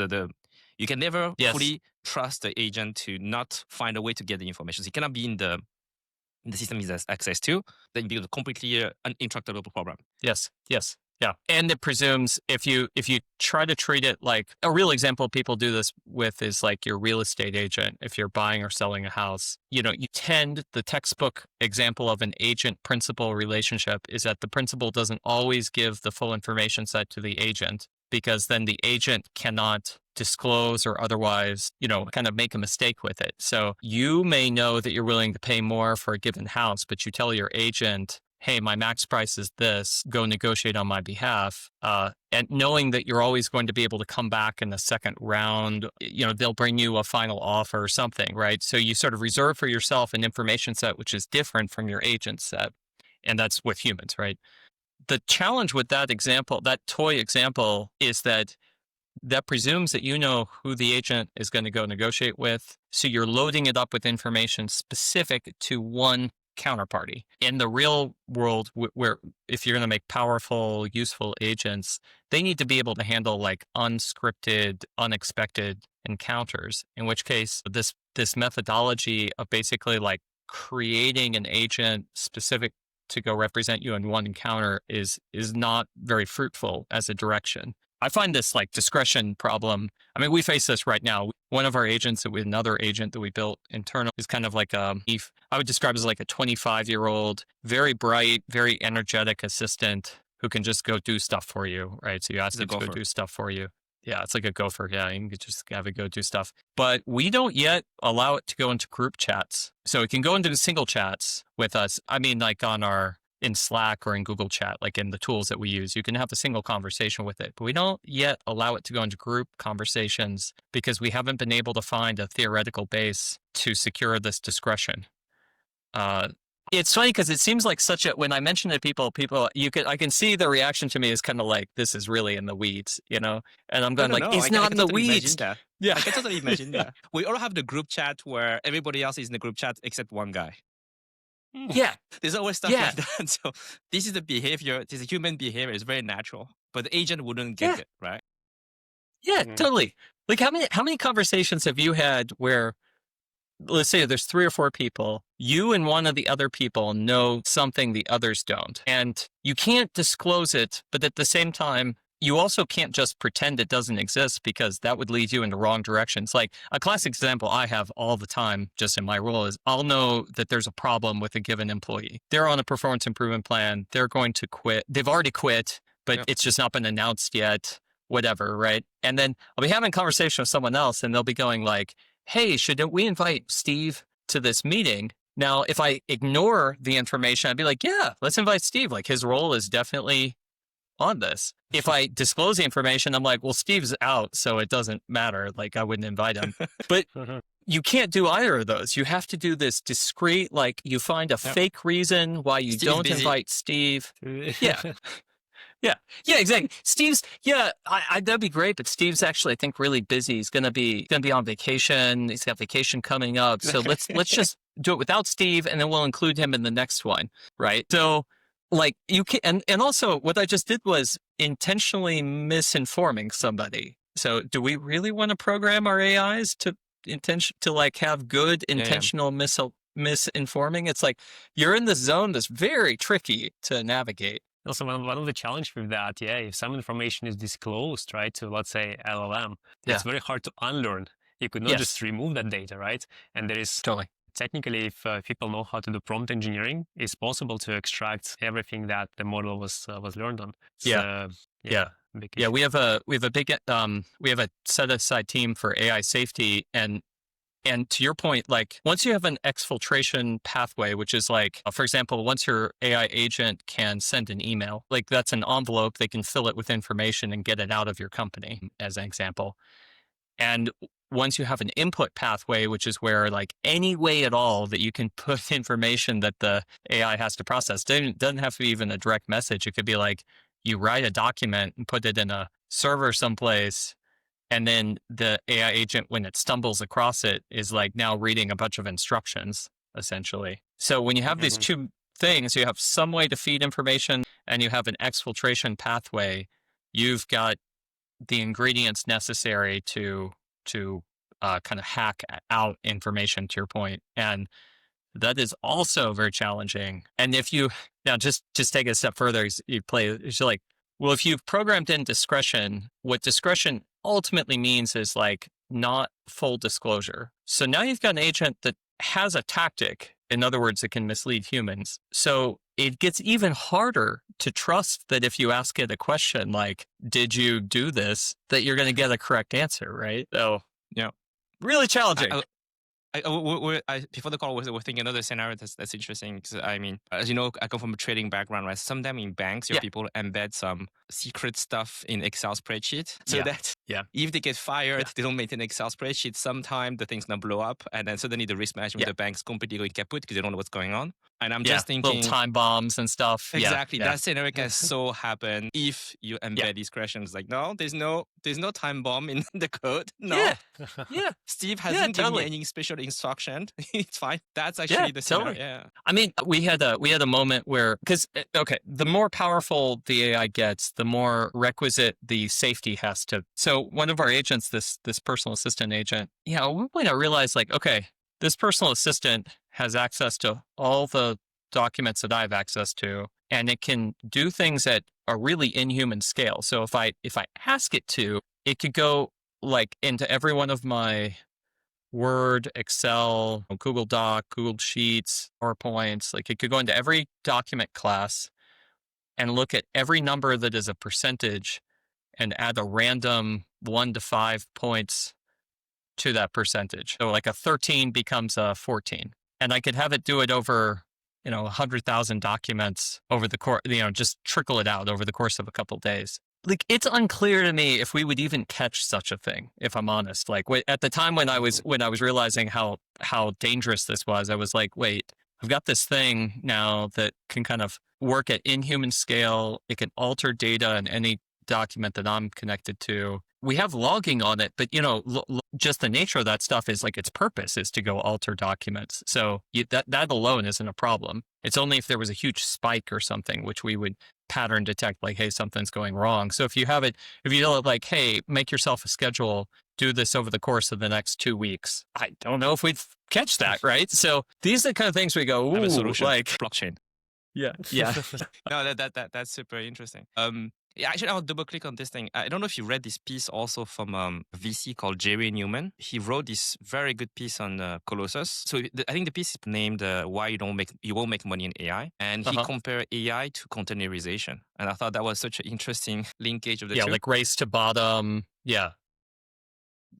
you can never fully trust the agent to not find a way to get the information. So it cannot be in the system he has access to. Then you build a completely intractable problem. Yes. Yeah. And it presumes if you try to treat it like a real example people do this with is like your real estate agent. If you're buying or selling a house, the textbook example of an agent principal relationship is that the principal doesn't always give the full information set to the agent, because then the agent cannot disclose or otherwise, kind of make a mistake with it. So you may know that you're willing to pay more for a given house, but you tell your agent, hey, my max price is this, go negotiate on my behalf. And knowing that you're always going to be able to come back in the second round, they'll bring you a final offer or something, right? So you sort of reserve for yourself an information set which is different from your agent set. And that's with humans, right? The challenge with that example, that toy example, is that presumes that you know who the agent is going to go negotiate with. So you're loading it up with information specific to one counterparty. In the real world, where if you're going to make powerful, useful agents, they need to be able to handle like unscripted, unexpected encounters, in which case this methodology of basically like creating an agent specific to go represent you in one encounter is not very fruitful as a direction. I find this like discretion problem. I mean, we face this right now. One of our agents, another agent that we built internal, is kind of like I would describe as like a 25-year-old, very bright, very energetic assistant who can just go do stuff for you, right? So you ask it to go do stuff for you. Yeah, it's like a gopher. Yeah, you can just have it go do stuff. But we don't yet allow it to go into group chats. So it can go into single chats with us. I mean, like in Slack or in Google Chat, like in the tools that we use, you can have a single conversation with it. But we don't yet allow it to go into group conversations because we haven't been able to find a theoretical base to secure this discretion. It's funny because it seems like when I mention it to people, I can see the reaction to me is kind of like, this is really in the weeds, And I'm going it's not in the weeds. Yeah, I can totally imagine that. We all have the group chat where everybody else is in the group chat except one guy. Yeah. There's always stuff like that. So this is the behavior, this is human behavior, it's very natural. But the agent wouldn't get it, right? Yeah, totally. Like how many conversations have you had where, let's say there's 3 or 4 people, you and one of the other people know something the others don't, and you can't disclose it, but at the same time, you also can't just pretend it doesn't exist because that would lead you in the wrong directions. Like a classic example I have all the time just in my role is I'll know that there's a problem with a given employee. They're on a performance improvement plan. They're going to quit. They've already quit, but it's just not been announced yet, whatever, right? And then I'll be having a conversation with someone else and they'll be going like, hey, should we invite Steve to this meeting? Now, if I ignore the information, I'd be like, yeah, let's invite Steve. Like his role is definitely on this. If I disclose the information, I'm like, well, Steve's out, so it doesn't matter. Like I wouldn't invite him. But you can't do either of those. You have to do this discreet, like you find a fake reason why you don't invite Steve. Yeah. Yeah, exactly. Steve's, that'd be great, but Steve's actually, I think, really busy. He's gonna be on vacation. He's got vacation coming up. So let's just do it without Steve, and then we'll include him in the next one, right? So, like you can, and also what I just did was intentionally misinforming somebody. So, do we really want to program our AIs to like have good intentional misinforming? It's like you're in this zone that's very tricky to navigate. Also, one of the challenges with that, if some information is disclosed, right, to let's say LLM, it's very hard to unlearn. You could not just remove that data, right? And there is technically, if people know how to do prompt engineering, it's possible to extract everything that the model was learned on. We have a set aside team for AI safety, and to your point, like once you have an exfiltration pathway, which is like, for example, once your AI agent can send an email, like that's an envelope, they can fill it with information and get it out of your company, as an example. And once you have an input pathway, which is where like any way at all that you can put information that the AI has to process, doesn't have to be even a direct message. It could be like you write a document and put it in a server someplace, and then the AI agent, when it stumbles across it, is like now reading a bunch of instructions, essentially. So when you have these two things, you have some way to feed information and you have an exfiltration pathway, you've got the ingredients necessary to kind of hack out information, to your point. And that is also very challenging. And if you, now just take it a step further, it's like, well, if you've programmed in discretion, what discretion ultimately means is like not full disclosure. So now you've got an agent that has a tactic. In other words, it can mislead humans. So it gets even harder to trust that if you ask it a question like, did you do this, that you're going to get a correct answer, right? So, really challenging. Before the call, we're thinking another scenario that's interesting. Because I mean, as you know, I come from a trading background, right? Sometimes in banks, your people embed some secret stuff in Excel spreadsheet, so that if they get fired, they don't maintain Excel spreadsheet. Sometimes the thing's gonna blow up, and then suddenly the risk management of the bank's completely going kaput because they don't know what's going on. And I'm just thinking, little time bombs and stuff. Exactly, that scenario can so happen if you embed discretion. It's like, no, there's no time bomb in the code. No, Steve hasn't given me any special instruction. It's fine. That's actually the scenario. Yeah. I mean, we had a moment where, because the more powerful the AI gets, the more requisite the safety has to. So one of our agents, this personal assistant agent, at one point I realized like, okay, this personal assistant has access to all the documents that I have access to. and it can do things at a really inhuman scale. So if I ask it to, it could go like into every one of my Word, Excel, Google Doc, Google Sheets, PowerPoints. Like it could go into every document class and look at every number that is a percentage and add a random 1 to 5 points to that percentage. So like a 13 becomes a 14. And I could have it do it over, 100,000 documents over the course, just trickle it out over the course of a couple of days. Like it's unclear to me if we would even catch such a thing, if I'm honest. Like at the time when I was realizing how dangerous this was, I was like, wait, I've got this thing now that can kind of work at inhuman scale. It can alter data in any document that I'm connected to. We have logging on it, but just the nature of that stuff is like its purpose is to go alter documents. So that alone isn't a problem. It's only if there was a huge spike or something, which we would pattern detect, like, hey, something's going wrong. So if you tell it like, hey, make yourself a schedule, do this over the course of the next 2 weeks, I don't know if we'd catch that, right? So these are the kind of things we go, Have a ooh, solution, like blockchain. yeah. No, that's super interesting. Yeah, actually, I'll double click on this thing. I don't know if you read this piece also from a VC called Jerry Newman. He wrote this very good piece on Colossus. So I think the piece is named "Why You Won't Make Money in AI," and he compared AI to containerization. And I thought that was such an interesting linkage of the two. Yeah, like race to bottom. Yeah.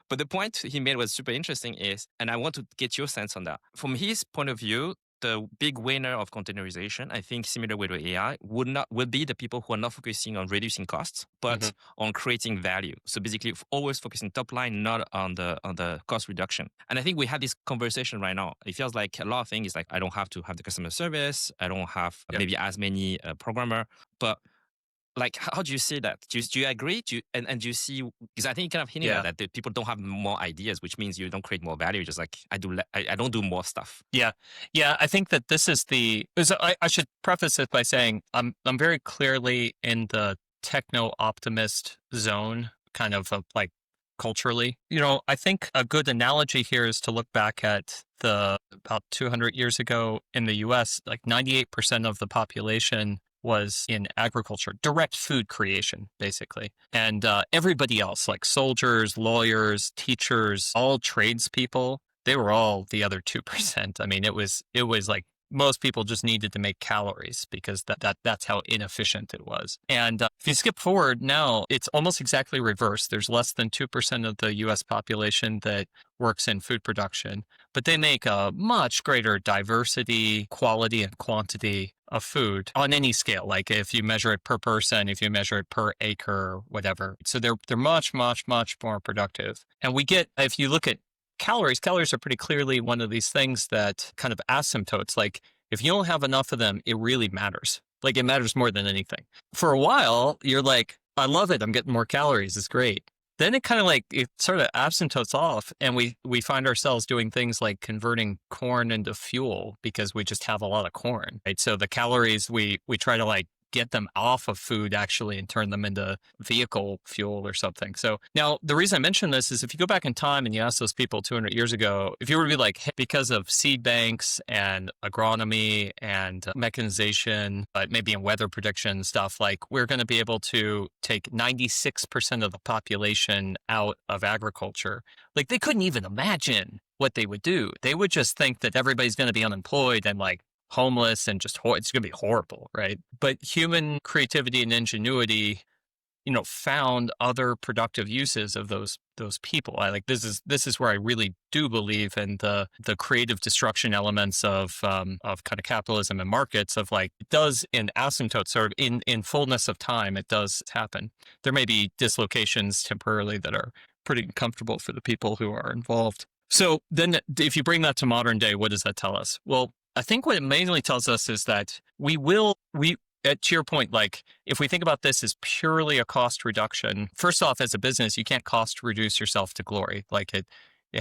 But the point he made was super interesting and I want to get your sense on that. From his point of view, the big winner of containerization, I think similar way to AI, would be the people who are not focusing on reducing costs, but on creating value. So basically always focusing top line, not on the cost reduction. And I think we have this conversation right now. It feels like a lot of things is like, I don't have to have the customer service. I don't have maybe as many programmer, but like, how do you see that? Do you agree? Do you see, because I think you kind of hinting at that people don't have more ideas, which means you don't create more value. Just like I don't do more stuff. Yeah. I think that this is I should preface it by saying I'm very clearly in the techno optimist zone, kind of like culturally. I think a good analogy here is to look back at about 200 years ago in the US, like 98% of the population was in agriculture, direct food creation, basically. And everybody else, like soldiers, lawyers, teachers, all tradespeople, they were all the other 2%. I mean, it was like most people just needed to make calories because that's how inefficient it was. And if you skip forward now, it's almost exactly reversed. There's less than 2% of the US population that works in food production, but they make a much greater diversity, quality, and quantity of food on any scale. Like if you measure it per person, if you measure it per acre, whatever. So they're much, much, much more productive. And if you look at calories are pretty clearly one of these things that kind of asymptotes. Like if you don't have enough of them, it really matters. Like it matters more than anything. For a while, you're like, I love it. I'm getting more calories. It's great. Then it kind of like, it sort of asymptotes off and we find ourselves doing things like converting corn into fuel because we just have a lot of corn, right? So the calories, we try to like get them off of food actually and turn them into vehicle fuel or something. So now the reason I mention this is if you go back in time and you ask those people 200 years ago, if you were to be like, hey, because of seed banks and agronomy and mechanization, but maybe in weather prediction stuff, like we're going to be able to take 96% of the population out of agriculture. Like they couldn't even imagine what they would do. They would just think that everybody's going to be unemployed and like homeless and just it's going to be horrible, right? But human creativity and ingenuity, found other productive uses of those people. I like this is where I really do believe in the creative destruction elements of kind of capitalism and markets. Of like it does in asymptote, sort of in fullness of time, it does happen. There may be dislocations temporarily that are pretty uncomfortable for the people who are involved. So then, if you bring that to modern day, what does that tell us? Well, I think what it mainly tells us is that to your point, like if we think about this as purely a cost reduction, first off, as a business, you can't cost reduce yourself to glory. Like it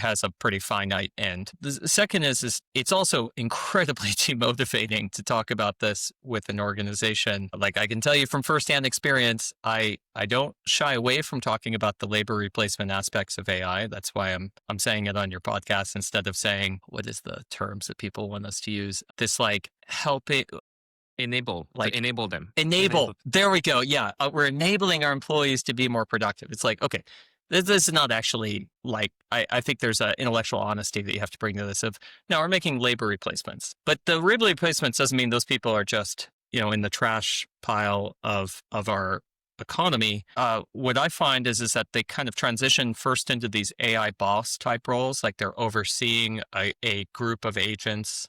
has a pretty finite end. The second is it's also incredibly demotivating to talk about this with an organization. Like I can tell you from firsthand experience, I don't shy away from talking about the labor replacement aspects of AI. That's why I'm saying it on your podcast instead of saying, what is the terms that people want us to use? This like helping Enable them. Enable. There we go. Yeah. We're enabling our employees to be more productive. It's like, okay, this is not actually like, I think there's an intellectual honesty that you have to bring to this of, no, we're making labor replacements. But the labor replacements doesn't mean those people are just, in the trash pile of our economy. What I find is that they kind of transition first into these AI boss type roles, like they're overseeing a group of agents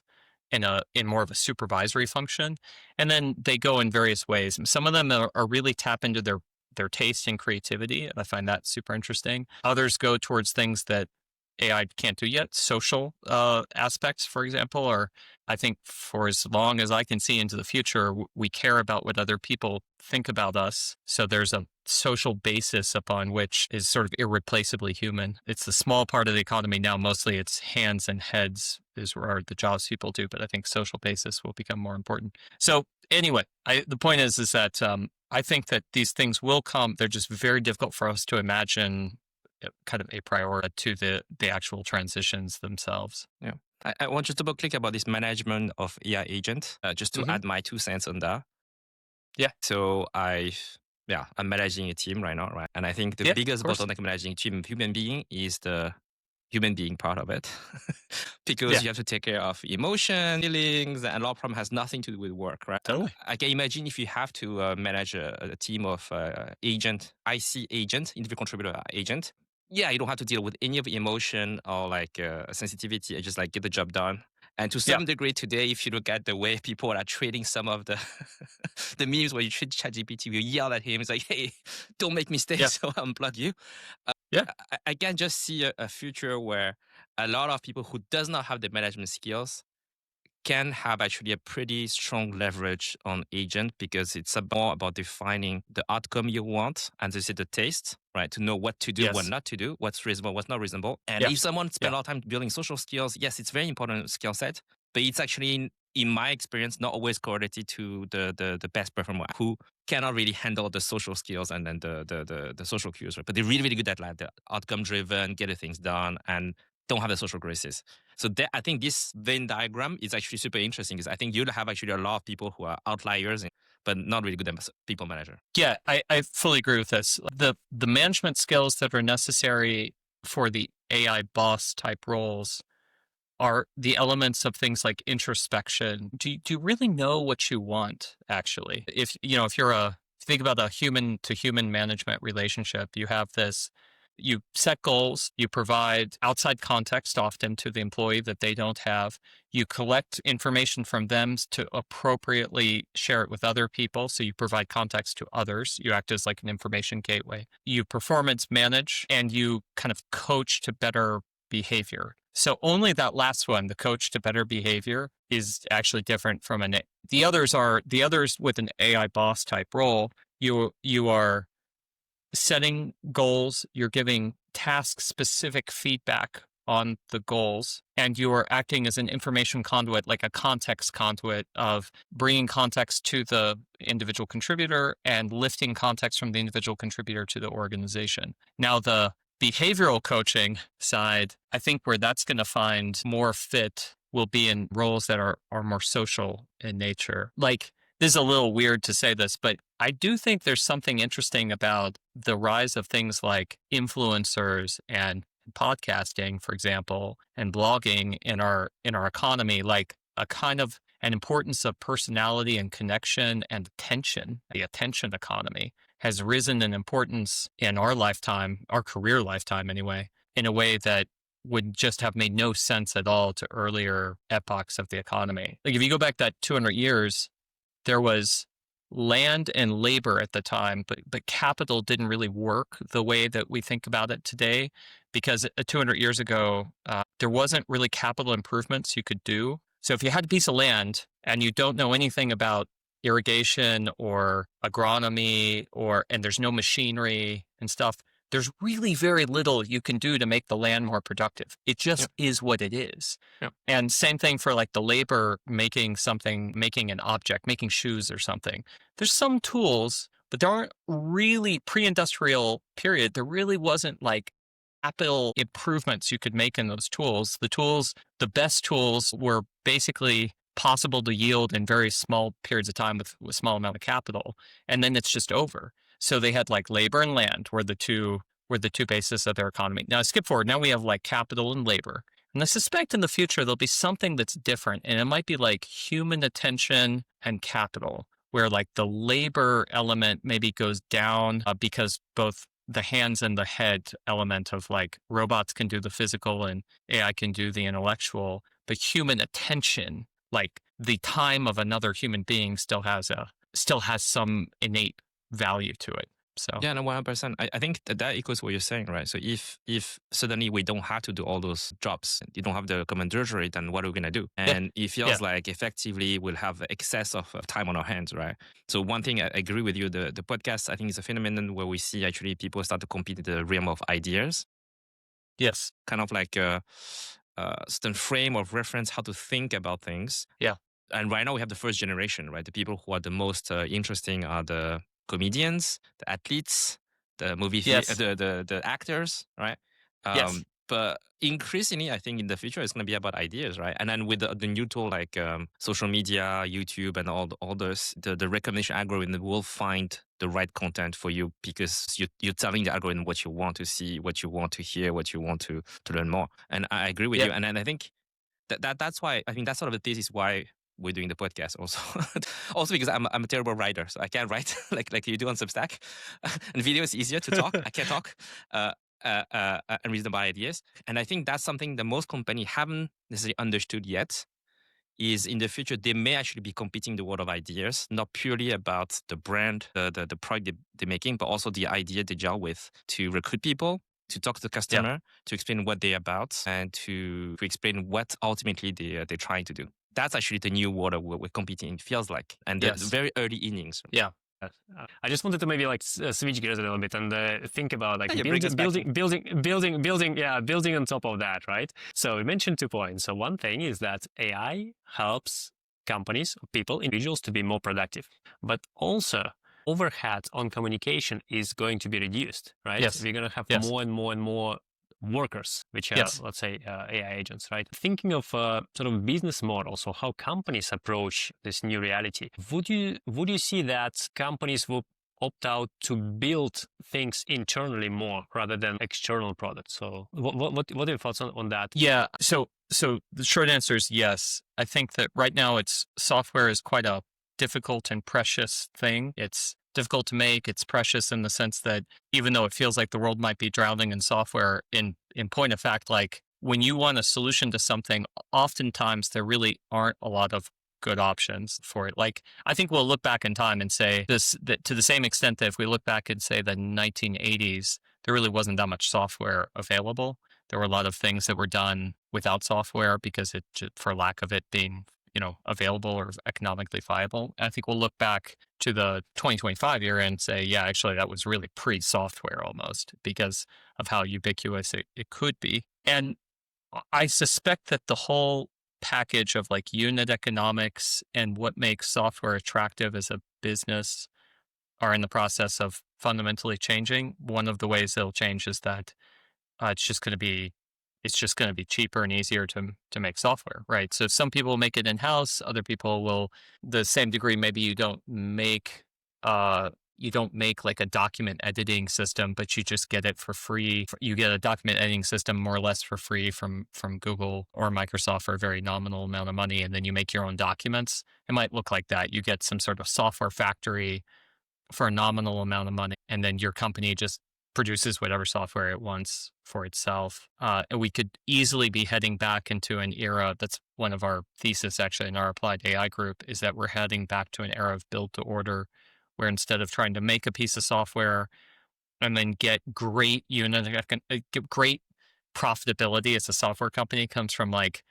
in more of a supervisory function. And then they go in various ways. Some of them are really tap into their taste and creativity. And I find that super interesting. Others go towards things that AI can't do yet. Social aspects, for example, or I think for as long as I can see into the future, we care about what other people think about us. So there's a social basis upon which is sort of irreplaceably human. It's the small part of the economy now. Mostly it's hands and heads are the jobs people do, but I think social basis will become more important. So anyway, the point is that I think that these things will come. They're just very difficult for us to imagine kind of a priori to the actual transitions themselves. Yeah. I want to double click about this management of AI agent, just to add my 2 cents on that. Yeah. So I'm managing a team right now, right? And I think the biggest bottleneck managing team of human being is the human being part of it. Because you have to take care of emotion, feelings, and a lot of problem has nothing to do with work, right? Totally. I can imagine if you have to manage a team of agent, IC agent, individual contributor agent. Yeah, you don't have to deal with any of the emotion or like sensitivity. I just like get the job done. And to some degree today, if you look at the way people are treating some of the the memes where you treat ChatGPT, you yell at him, it's like, hey, don't make mistakes, so I'll unplug you. I can just see a future where a lot of people who does not have the management skills can have actually a pretty strong leverage on agent, because it's more about defining the outcome you want and this is the taste, right? To know what to do, what not to do, what's reasonable, what's not reasonable. And if someone spends a lot of time building social skills, yes, it's very important skill set, but it's actually, in my experience, not always correlated to the best performer who cannot really handle the social skills and then the social cues, right? But they're really, really good at like the outcome driven, get the things done, and don't have the social graces. So I think this Venn diagram is actually super interesting, because I think you'll have actually a lot of people who are outliers, but not really good at people manager. Yeah, I fully agree with this. The management skills that are necessary for the AI boss type roles are the elements of things like introspection. Do you really know what you want, actually? If you think about a human to human management relationship, you have this. You set goals, you provide outside context often to the employee that they don't have. You collect information from them to appropriately share it with other people. So you provide context to others. You act as like an information gateway. You performance manage, and you kind of coach to better behavior. So only that last one, the coach to better behavior, is actually different from the others with an AI boss type role. You are setting goals, you're giving task-specific feedback on the goals, and you are acting as an information conduit, like a context conduit of bringing context to the individual contributor and lifting context from the individual contributor to the organization. Now, the behavioral coaching side, I think where that's going to find more fit will be in roles that are more social in nature. Like, this is a little weird to say this, but I do think there's something interesting about the rise of things like influencers and podcasting, for example, and blogging in our economy, like a kind of an importance of personality and connection and attention. The attention economy has risen in importance in our lifetime, our career lifetime anyway, in a way that would just have made no sense at all to earlier epochs of the economy. Like if you go back that 200 years, there was land and labor at the time, but capital didn't really work the way that we think about it today, because 200 years ago, there wasn't really capital improvements you could do. So if you had a piece of land and you don't know anything about irrigation or agronomy, and there's no machinery and stuff, there's really very little you can do to make the land more productive. It just is what it is. And same thing for like the labor, making an object, making shoes or something. There's some tools, but there aren't really pre-industrial period. There really wasn't like capital improvements you could make in those tools. The best tools were basically possible to yield in very small periods of time with small amount of capital, and then it's just over. So they had like labor and land were the two bases of their economy. Now skip forward. Now we have like capital and labor. And I suspect in the future there'll be something that's different, and it might be like human attention and capital, where like the labor element maybe goes down because both the hands and the head element of like robots can do the physical and AI can do the intellectual, but human attention, like the time of another human being, still has some innate value to it. So yeah, no, 100%. I think that equals what you're saying, right? So if suddenly we don't have to do all those jobs, you don't have the commandery, then what are we gonna do? And it feels like effectively we'll have excess of time on our hands, right? So one thing, I agree with you, the podcast, I think, is a phenomenon where we see actually people start to compete in the realm of ideas. Yes. Kind of like a certain frame of reference, how to think about things. Yeah. And right now we have the first generation, right? The people who are the most interesting are the comedians, the athletes, the the actors, right? Yes. But increasingly, I think in the future, it's going to be about ideas, right? And then with the new tool like social media, YouTube, and all those, the recommendation algorithm will find the right content for you because you're telling the algorithm what you want to see, what you want to hear, what you want to learn more. And I agree with you. And I think that's why, I think that's sort of the thesis why we're doing the podcast also. Also because I'm a terrible writer, so I can't write like you do on Substack. And video is easier to talk. I can't talk and reasonable ideas. And I think that's something that most companies haven't necessarily understood yet, is in the future, they may actually be competing the world of ideas, not purely about the brand, the product they're making, but also the idea they gel with to recruit people, to talk to the customer, to explain what they're about, and to explain what ultimately they're trying to do. That's actually the new world we're competing in, feels like, and the very early innings. Yeah. I just wanted to maybe like switch gears a little bit and think about like building on top of that, right? So we mentioned 2 points. So one thing is that AI helps companies, people, individuals to be more productive, but also overhead on communication is going to be reduced, right? Yes. We're going to have more and more workers, which are, let's say, AI agents, right? Thinking of sort of business models or how companies approach this new reality, would you see that companies will opt out to build things internally more rather than external products? So what are your thoughts on that? Yeah. So the short answer is yes. I think that right now software is quite a difficult and precious thing. It's difficult to make. It's precious in the sense that even though it feels like the world might be drowning in software, in point of fact, like when you want a solution to something, oftentimes there really aren't a lot of good options for it. Like I think we'll look back in time and say that to the same extent that if we look back and say the 1980s, there really wasn't that much software available. There were a lot of things that were done without software because for lack of it being available or economically viable. I think we'll look back to the 2025 year and say, yeah, actually that was really pre-software almost because of how ubiquitous it could be. And I suspect that the whole package of like unit economics and what makes software attractive as a business are in the process of fundamentally changing. One of the ways they'll change is that it's just going to be cheaper and easier to make software, right? So some people make it in-house, other people will, the same degree, maybe you don't make like a document editing system, but you just get it for free. You get a document editing system more or less for free from Google or Microsoft for a very nominal amount of money, and then you make your own documents. It might look like that. You get some sort of software factory for a nominal amount of money, and then your company just produces whatever software it wants for itself. And we could easily be heading back into an era, that's one of our thesis actually in our applied AI group, is that we're heading back to an era of build to order, where instead of trying to make a piece of software and then get great great profitability as a software company comes from like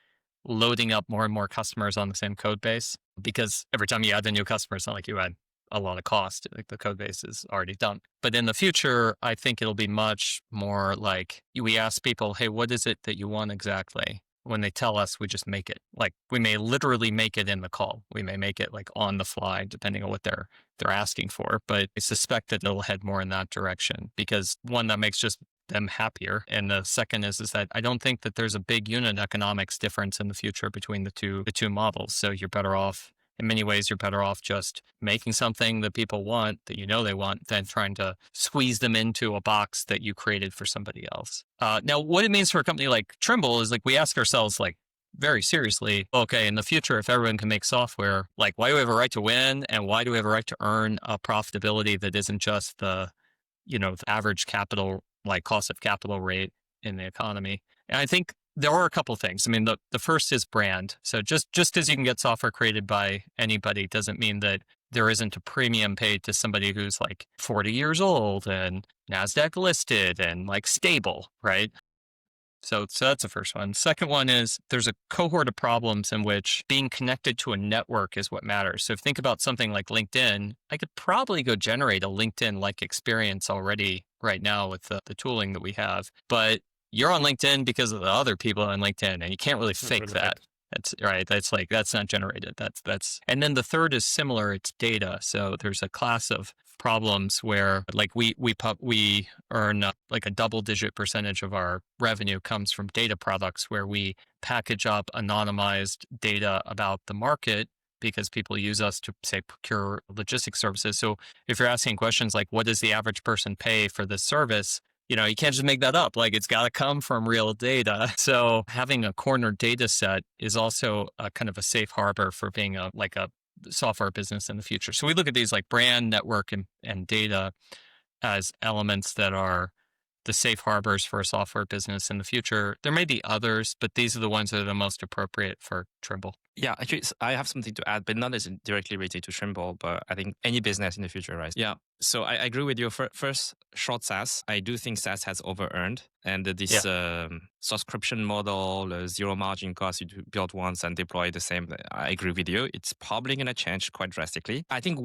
loading up more and more customers on the same code base. Because every time you add a new customer, it's not like you add a lot of cost. Like the code base is already done. But in the future, I think it'll be much more like we ask people, hey, what is it that you want exactly? When they tell us, we just make it. Like we may literally make it in the call. We may make it like on the fly, depending on what they're asking for. But I suspect that it'll head more in that direction because one, that makes just them happier. And the second is that I don't think that there's a big unit economics difference in the future between the two models. So you're better off, in many ways, you're better off just making something that people want, that you know they want, than trying to squeeze them into a box that you created for somebody else. Now, what it means for a company like Trimble is like we ask ourselves like very seriously, okay, in the future, if everyone can make software, like why do we have a right to win, and why do we have a right to earn a profitability that isn't just the average capital, like cost of capital rate in the economy? And I think there are a couple of things. I mean, the first is brand. So just because you can get software created by anybody doesn't mean that there isn't a premium paid to somebody who's like 40 years old and NASDAQ listed and like stable, right? So that's the first one. Second one is there's a cohort of problems in which being connected to a network is what matters. So if you think about something like LinkedIn, I could probably go generate a LinkedIn-like experience already right now with the tooling that we have. But you're on LinkedIn because of the other people on LinkedIn, and you can't really fake that. That's right. That's not generated. And then the third is similar. It's data. So there's a class of problems where like we earn like a double-digit percentage of our revenue comes from data products where we package up anonymized data about the market because people use us to, say, procure logistics services. So if you're asking questions like, what does the average person pay for this service? You can't just make that up. Like, it's got to come from real data. So having a corner data set is also a kind of a safe harbor for being a software business in the future. So we look at these like brand, network, and data as elements that are the safe harbors for a software business in the future. There may be others, but these are the ones that are the most appropriate for Trimble. Yeah, actually, I have something to add, but not as directly related to Trimble, but I think any business in the future, right? Yeah. So I agree with you. First, short SaaS. I do think SaaS has over-earned. And this subscription model, zero margin cost, you build once and deploy the same. I agree with you. It's probably going to change quite drastically. I think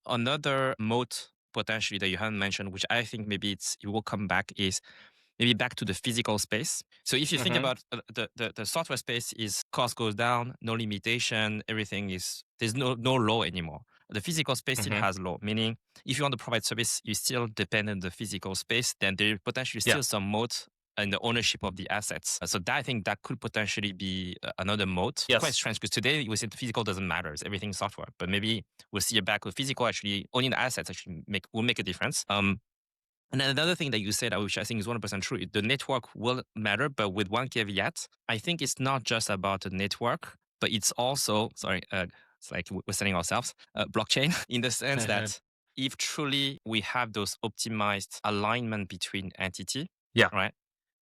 another moat potentially that you haven't mentioned, which I think maybe it will come back, is maybe back to the physical space. So if you think about the software space, is cost goes down, no limitation, everything is, there's no law anymore. The physical space still has law, meaning if you want to provide service, you still depend on the physical space, then there potentially still some moat in the ownership of the assets. So that, I think that could potentially be another moat. Quite strange, because today we say the physical doesn't matter, everything's software. But maybe we'll see a back with physical actually owning the assets actually will make a difference. And then another thing that you said, which I think is 100% true, the network will matter, but with one caveat. I think it's not just about the network, but it's also, it's like we're selling ourselves, blockchain, in the sense that if truly we have those optimized alignment between entity, right?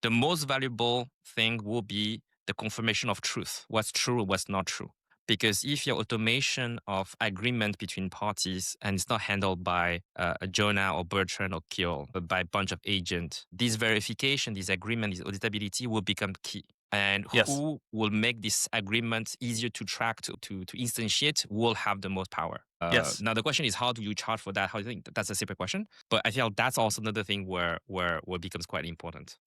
The most valuable thing will be the confirmation of truth, what's true, what's not true. Because if your automation of agreement between parties and it's not handled by Jonah or Bertrand or Kyo, but by a bunch of agents, this verification, this agreement, this auditability will become key. And who will make this agreement easier to track, to instantiate, will have the most power. Now, the question is, how do you charge for that? How do you think? That's a separate question. But I feel that's also another thing where it becomes quite important.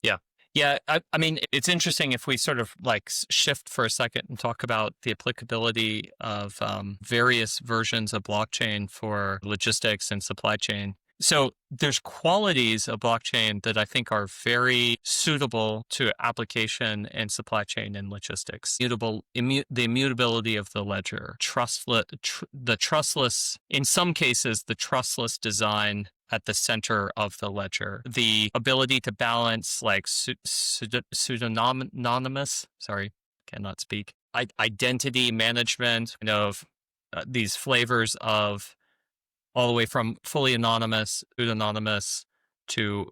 Yeah, I mean, it's interesting if we sort of like shift for a second and talk about the applicability of various versions of blockchain for logistics and supply chain. So there's qualities of blockchain that I think are very suitable to application in supply chain and logistics. The immutability of the ledger, the trustless, in some cases, the trustless design at the center of the ledger, the ability to balance like pseudonymous, cannot speak, identity management, these flavors of all the way from fully anonymous, pseudonymous to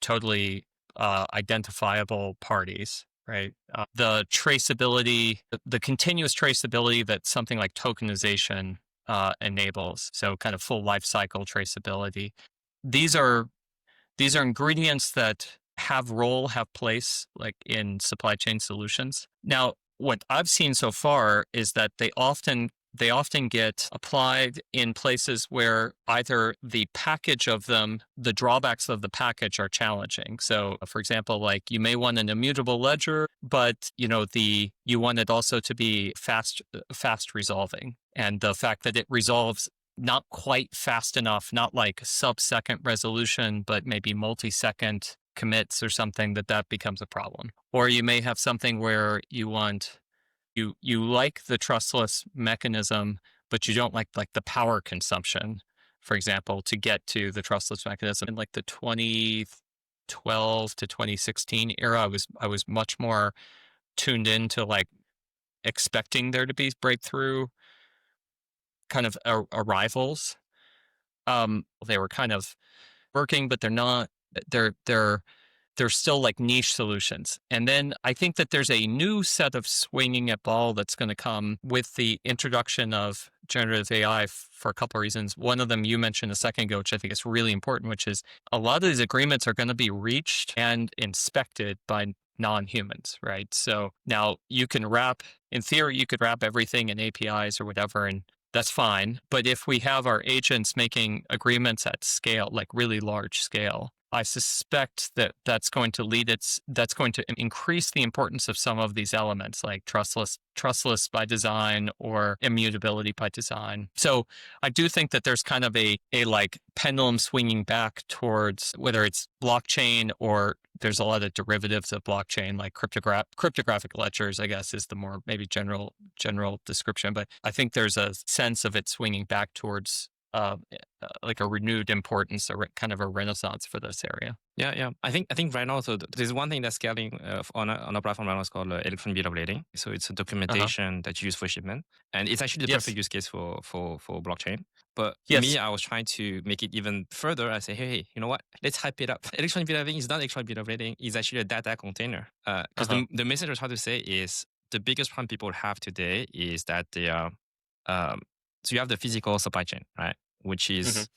totally identifiable parties, right? The traceability, the continuous traceability that something like tokenization enables. So kind of full life cycle traceability. These are ingredients that have place, like in supply chain solutions. Now, what I've seen so far is that they often get applied in places where either the package of them, the drawbacks of the package are challenging. So, for example, like you may want an immutable ledger, but you want it also to be fast resolving. And the fact that it resolves not quite fast enough, not like sub-second resolution, but maybe multi-second commits or something, that becomes a problem. Or you may have something where you like the trustless mechanism, but you don't like the power consumption, for example, to get to the trustless mechanism. In like the 2012 to 2016 era, I was much more tuned into like expecting there to be breakthrough kind of arrivals. They were kind of working, but they're not. They're still like niche solutions. And then I think that there's a new set of swinging at ball that's going to come with the introduction of generative AI for a couple of reasons. One of them you mentioned a second ago, which I think is really important, which is a lot of these agreements are going to be reached and inspected by non-humans, right? So now in theory, you could wrap everything in APIs or whatever, and that's fine. But if we have our agents making agreements at scale, like really large scale, I suspect that that's going to increase the importance of some of these elements, like trustless by design or immutability by design. So I do think that there's kind of a like pendulum swinging back towards whether it's blockchain or there's a lot of derivatives of blockchain, like cryptographic ledgers, I guess is the more maybe general description. But I think there's a sense of it swinging back towards like a renewed importance, or kind of a renaissance for this area. Yeah. I think right now, so there's one thing that's scaling on a platform right now. It's called electronic bill of lading. So it's a documentation that you use for shipment, and it's actually the perfect use case for blockchain. But for me, I was trying to make it even further. I say, hey, you know what? Let's hype it up. Electronic bill of lading is not electronic bill of lading. It's actually a data container. Because the message I try to say is the biggest problem people have today is that they are. So you have the physical supply chain, right? Which is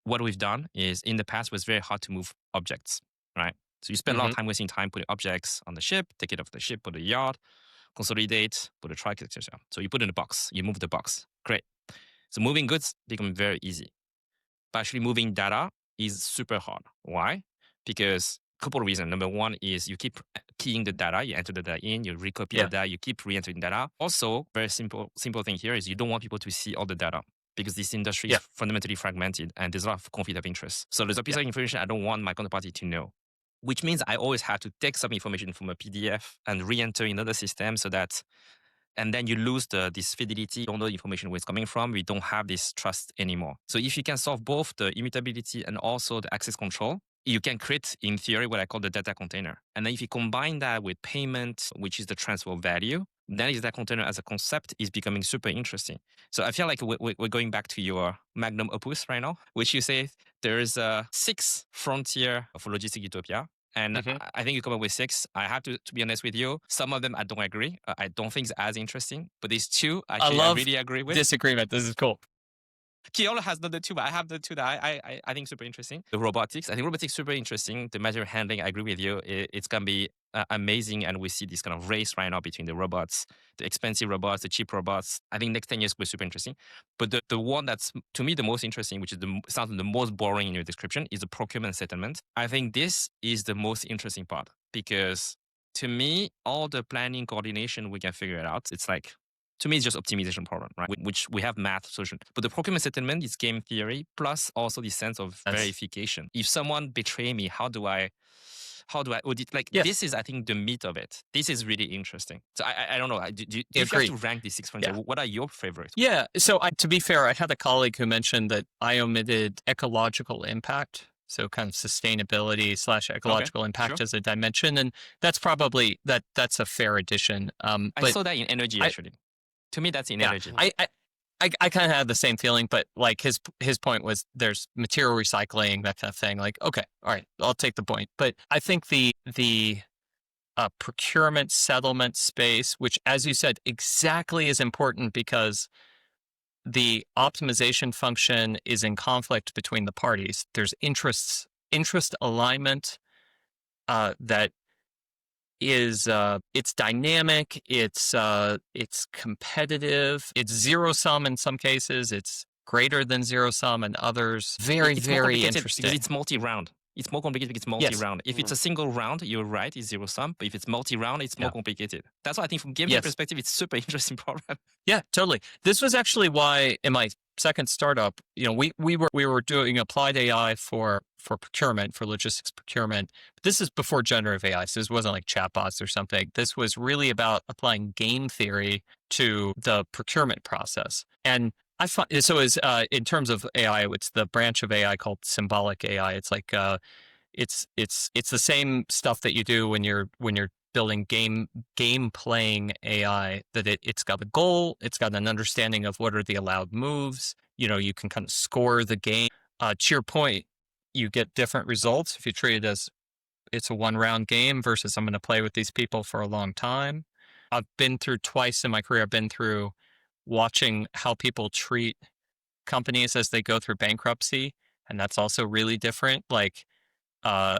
what we've done is in the past was very hard to move objects, right? So you spend a lot of time wasting time putting objects on the ship, take it off the ship, put it in the yard, consolidate, put a truck, etc. So you put it in a box, you move the box. Great. So moving goods becomes very easy. But actually moving data is super hard. Why? Because a couple of reasons. Number one is you keep keying the data, you enter the data in, you recopy the data, you keep re-entering data. Also, very simple thing here is you don't want people to see all the data because this industry is fundamentally fragmented and there's a lot of conflict of interest. So there's a piece of information I don't want my counterparty to know, which means I always have to take some information from a PDF and re-enter in another system and then you lose this fidelity. You don't know the information where it's coming from. We don't have this trust anymore. So if you can solve both the immutability and also the access control, you can create, in theory, what I call the data container. And then if you combine that with payment, which is the transfer of value, then data container as a concept is becoming super interesting. So I feel like we're going back to your magnum opus right now, which you say there is a 6 frontier of logistic utopia. And I think you come up with 6. I have to be honest with you. Some of them I don't agree. I don't think it's as interesting. But these 2, actually, I really agree with. Disagreement. This is cool. Kiyola has not the 2, but I have the 2 that I think super interesting. The robotics. I think robotics super interesting. The material handling, I agree with you. It's going to be amazing. And we see this kind of race right now between the robots, the expensive robots, the cheap robots. I think next 10 years will be super interesting. But the one that's, to me, the most interesting, which is sounds the most boring in your description, is the procurement settlement. I think this is the most interesting part because to me, all the planning coordination, we can figure it out. It's like, to me, it's just optimization problem, right? Which we have math solution. But the procurement settlement is game theory, plus also the sense of verification. If someone betray me, how do I audit? Like, this is, I think, the meat of it. This is really interesting. So I don't know. Do you have to rank these 6 frontiers? What are your favorites? Yeah. So to be fair, I had a colleague who mentioned that I omitted ecological impact. So kind of sustainability / ecological impact as a dimension. And that's probably, that's a fair addition. I saw that in energy, actually. To me, that's in energy. I kind of had the same feeling, but like his point was there's material recycling, that kind of thing. Like, okay, all right, I'll take the point. But I think the procurement settlement space, which, as you said, exactly is important because the optimization function is in conflict between the parties. There's interest alignment that is it's dynamic, it's competitive, it's zero sum in some cases, it's greater than zero sum in others. Very interesting. Because it's multi-round. it's more complicated because it's multi-round. If it's a single round, you're right, it's zero sum. But if it's multi-round, it's more complicated. That's why I think from game theory perspective, it's super interesting problem. Yeah, totally. This was actually why in my second startup, we were doing applied AI for procurement, for logistics procurement. This is before generative AI, so this wasn't like chatbots or something. This was really about applying game theory to the procurement process. And I find so is in terms of AI, it's the branch of AI called symbolic AI. It's like it's the same stuff that you do when you're building game playing AI, that it's got a goal, it's got an understanding of what are the allowed moves. You can kind of score the game. To your point, you get different results if you treat it as it's a one-round game versus I'm going to play with these people for a long time. I've been through twice in my career. I've been through watching how people treat companies as they go through bankruptcy, and that's also really different. Like, I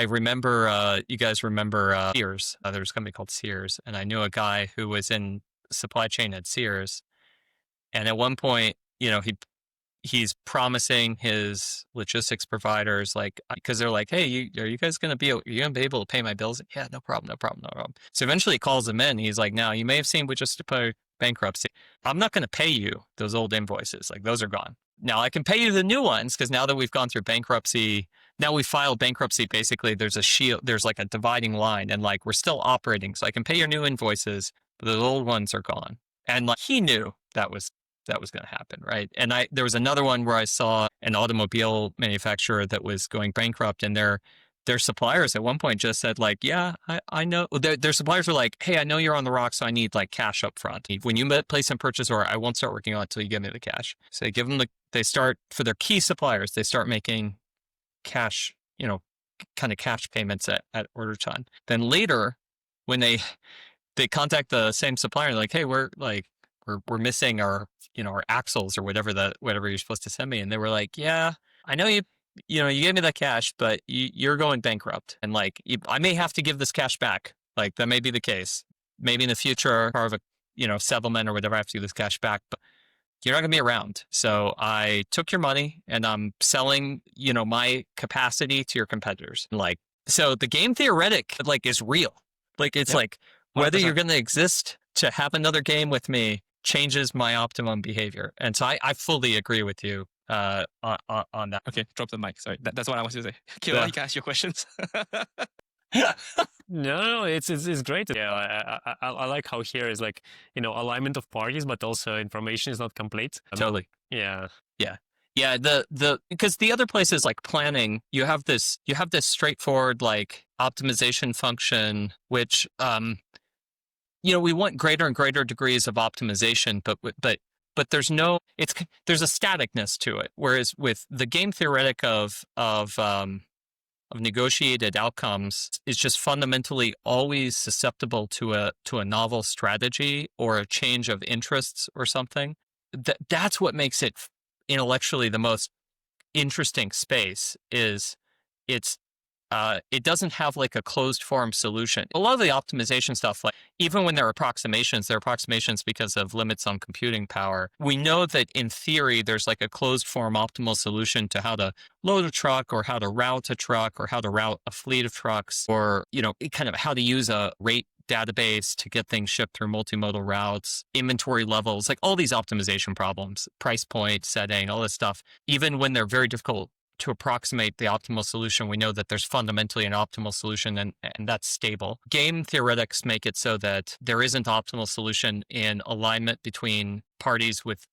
remember, you guys remember Sears. There was a company called Sears, and I knew a guy who was in supply chain at Sears. And at one point, he's promising his logistics providers, like, because they're like, hey, are you guys going to be able to pay my bills? Yeah, no problem. So eventually he calls them in. He's like, now you may have seen we just declared bankruptcy. I'm not going to pay you those old invoices. Like, those are gone. Now I can pay you the new ones, because now that we've gone through bankruptcy, now we filed bankruptcy, basically there's a shield, there's like a dividing line, and like we're still operating. So I can pay your new invoices, but the old ones are gone. And like he knew that was going to happen, right? And there was another one where I saw an automobile manufacturer that was going bankrupt, and their suppliers at one point just said like, yeah, I know. Their suppliers were like, hey, I know you're on the rocks, so I need like cash up front. When you place a purchase order, I won't start working on it until you give me the cash. So they give them they start, for their key suppliers, they start making cash, kind of cash payments at order time. Then later, when they contact the same supplier, like, hey, we're missing our axles or whatever you're supposed to send me. And they were like, yeah, I know you gave me that cash, but you're going bankrupt. And like, I may have to give this cash back. Like, that may be the case. Maybe in the future, part of a, settlement or whatever, I have to give this cash back, but you're not going to be around. So I took your money and I'm selling, my capacity to your competitors. Like, so the game theoretic, like, is real. Like, it's like, whether 100%. You're going to exist to have another game with me changes my optimum behavior. And so I fully agree with you on that. Okay, drop the mic. Sorry, that's what I was to say. Kilo, you can ask your questions. No, it's great. Yeah, I like how here is like, alignment of parties, but also information is not complete. Totally. Yeah. Because the other places like planning, you have this straightforward like optimization function, which we want greater and greater degrees of optimization, but there's a staticness to it. Whereas with the game theoretic of negotiated outcomes is just fundamentally always susceptible to a novel strategy or a change of interests or something. That's what makes it intellectually the most interesting space. It doesn't have like a closed form solution. A lot of the optimization stuff, like even when there are approximations because of limits on computing power. We know that in theory, there's like a closed form optimal solution to how to load a truck or how to route a truck or how to route a fleet of trucks, or, kind of how to use a rate database to get things shipped through multimodal routes, inventory levels, like all these optimization problems, price point setting, all this stuff. Even when they're very difficult to approximate the optimal solution, we know that there's fundamentally an optimal solution, and that's stable. Game theoretics make it so that there isn't optimal solution in alignment between parties with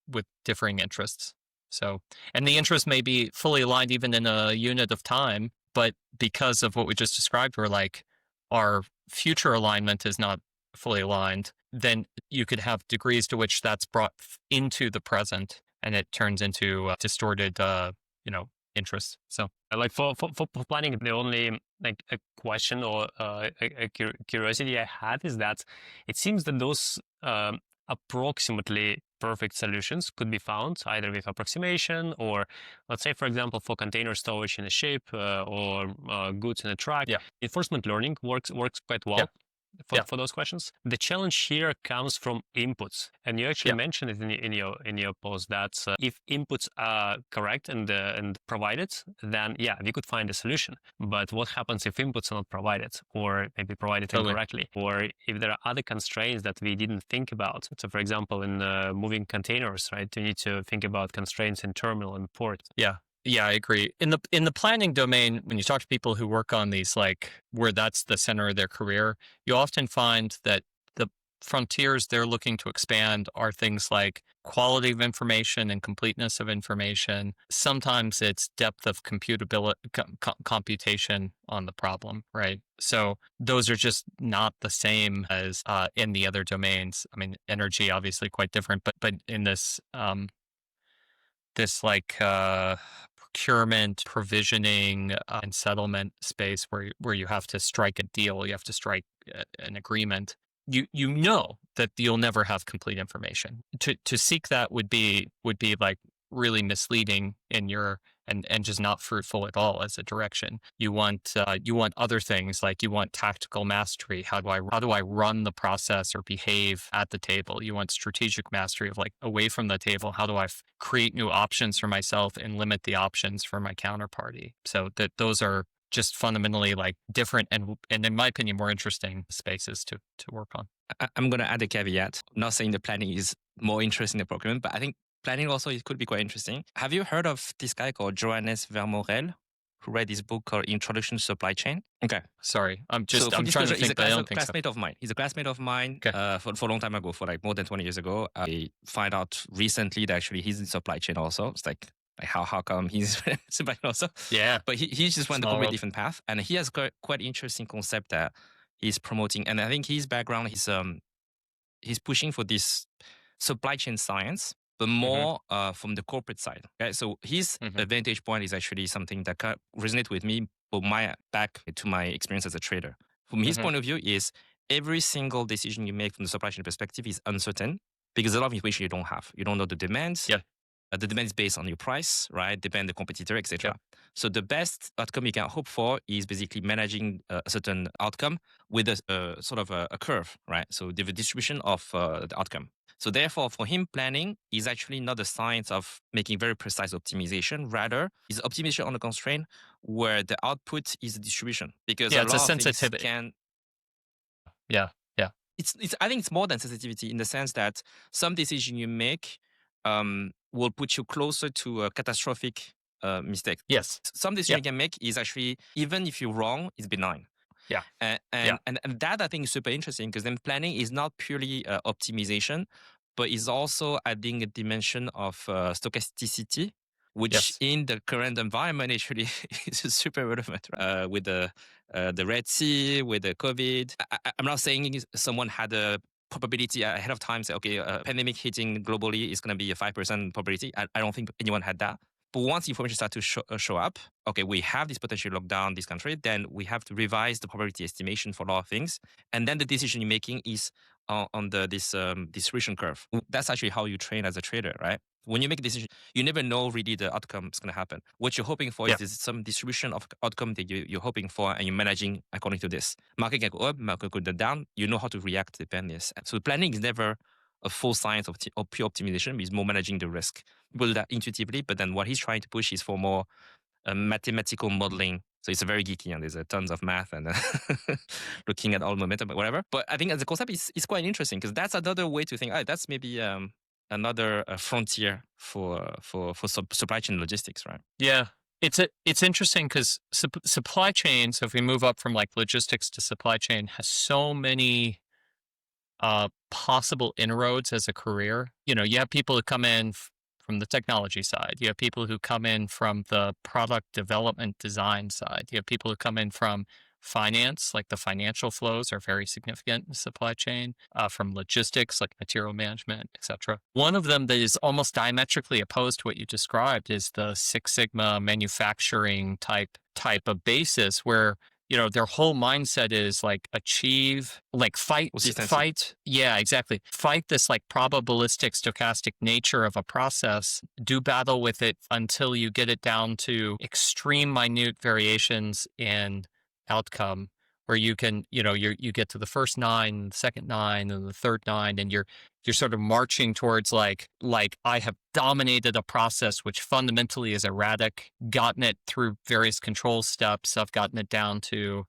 differing interests. So, and the interest may be fully aligned even in a unit of time, but because of what we just described, where like our future alignment is not fully aligned, then you could have degrees to which that's brought into the present, and it turns into distorted, interests. So, like for planning, the only like a question or a curiosity I had is that it seems that those approximately perfect solutions could be found either with approximation, or let's say, for example, for container storage in a ship or goods in a truck. Yeah. Enforcement learning works quite well. Yeah. for those questions. The challenge here comes from inputs, and you actually mentioned it in your post that if inputs are correct and provided, then we could find a solution. But what happens if inputs are not provided, or maybe provided incorrectly, or if there are other constraints that we didn't think about? So, for example, in moving containers, right, you need to think about constraints in terminal and port. Yeah, I agree. In the planning domain, when you talk to people who work on these, like where that's the center of their career, you often find that the frontiers they're looking to expand are things like quality of information and completeness of information. Sometimes it's depth of computability, computation on the problem, right? So those are just not the same as in the other domains. I mean, energy obviously quite different, but in this procurement, provisioning, and settlement space where you have to strike a deal, you have to strike an agreement. You know that you'll never have complete information. To seek that would be like really misleading in your and just not fruitful at all as a direction. You want other things, like you want tactical mastery. How do I run the process or behave at the table? You want strategic mastery of like away from the table. How do I create new options for myself and limit the options for my counterparty? So that those are just fundamentally like different and in my opinion more interesting spaces to work on. I'm going to add a caveat. I'm not saying the planning is more interesting than procurement, but I think planning also it could be quite interesting. Have you heard of this guy called Johannes Vermorel, who read this book called Introduction to Supply Chain? Okay. Sorry, I'm trying to think, but I don't think so. He's a classmate of mine. He's a classmate of mine for a long time ago, for like more than 20 years ago. I find out recently that actually he's in supply chain also. It's like how come he's supply chain also? Yeah. But he just went a completely different path. And he has quite interesting concept that he's promoting. And I think his background, he's pushing for this supply chain science, but more from the corporate side. Okay, so his vantage point is actually something that resonates with me, but back to my experience as a trader. From his point of view, is every single decision you make from the supply chain perspective is uncertain because a lot of information you don't have. You don't know the demands. Yeah. The demand is based on your price, right? Depend the competitor, etc. Yeah. So the best outcome you can hope for is basically managing a certain outcome with a sort of a curve, right? So the distribution of the outcome. So therefore, for him, planning is actually not the science of making very precise optimization. Rather, it's optimization on the constraint where the output is the distribution. Because it's a sensitivity. I think it's more than sensitivity in the sense that some decision you make will put you closer to a catastrophic mistake. Yes. Some decision you can make is actually, even if you're wrong, it's benign. Yeah. And that I think is super interesting because then planning is not purely optimization, but is also adding a dimension of stochasticity, which in the current environment actually is super relevant with the Red Sea, with the COVID. I'm not saying someone had a probability ahead of time, say, okay, a pandemic hitting globally is going to be a 5% probability. I don't think anyone had that. But once information starts to show up, okay, we have this potential lockdown, this country, then we have to revise the probability estimation for a lot of things. And then the decision you're making is on this distribution curve. That's actually how you train as a trader, right? When you make a decision, you never know really the outcome is going to happen. What you're hoping for is some distribution of outcome that you're hoping for, and you're managing according to this. Market can go up, market can go down. You know how to react depending on this. So planning is never a full science of pure optimization. It's more managing the risk. People do that intuitively, but then what he's trying to push is for more mathematical modeling. So it's very geeky and there's tons of math and looking at all momentum, but whatever. But I think as a concept is quite interesting because that's another way to think, that's maybe another frontier for supply chain logistics, right? Yeah. It's interesting because supply chain, so if we move up from like logistics to supply chain, has so many possible inroads as a career. You have people who come in from the technology side. You have people who come in from the product development design side. You have people who come in from finance, like the financial flows are very significant in supply chain, from logistics, like material management, etc. One of them that is almost diametrically opposed to what you described is the Six Sigma manufacturing type of basis where their whole mindset is like fight. Yeah, exactly. Fight this like probabilistic, stochastic nature of a process, do battle with it until you get it down to extreme minute variations in outcome where you can, you get to the first 9, the second 9, and the third 9, and you're sort of marching towards like I have dominated a process which fundamentally is erratic, gotten it through various control steps. I've gotten it down to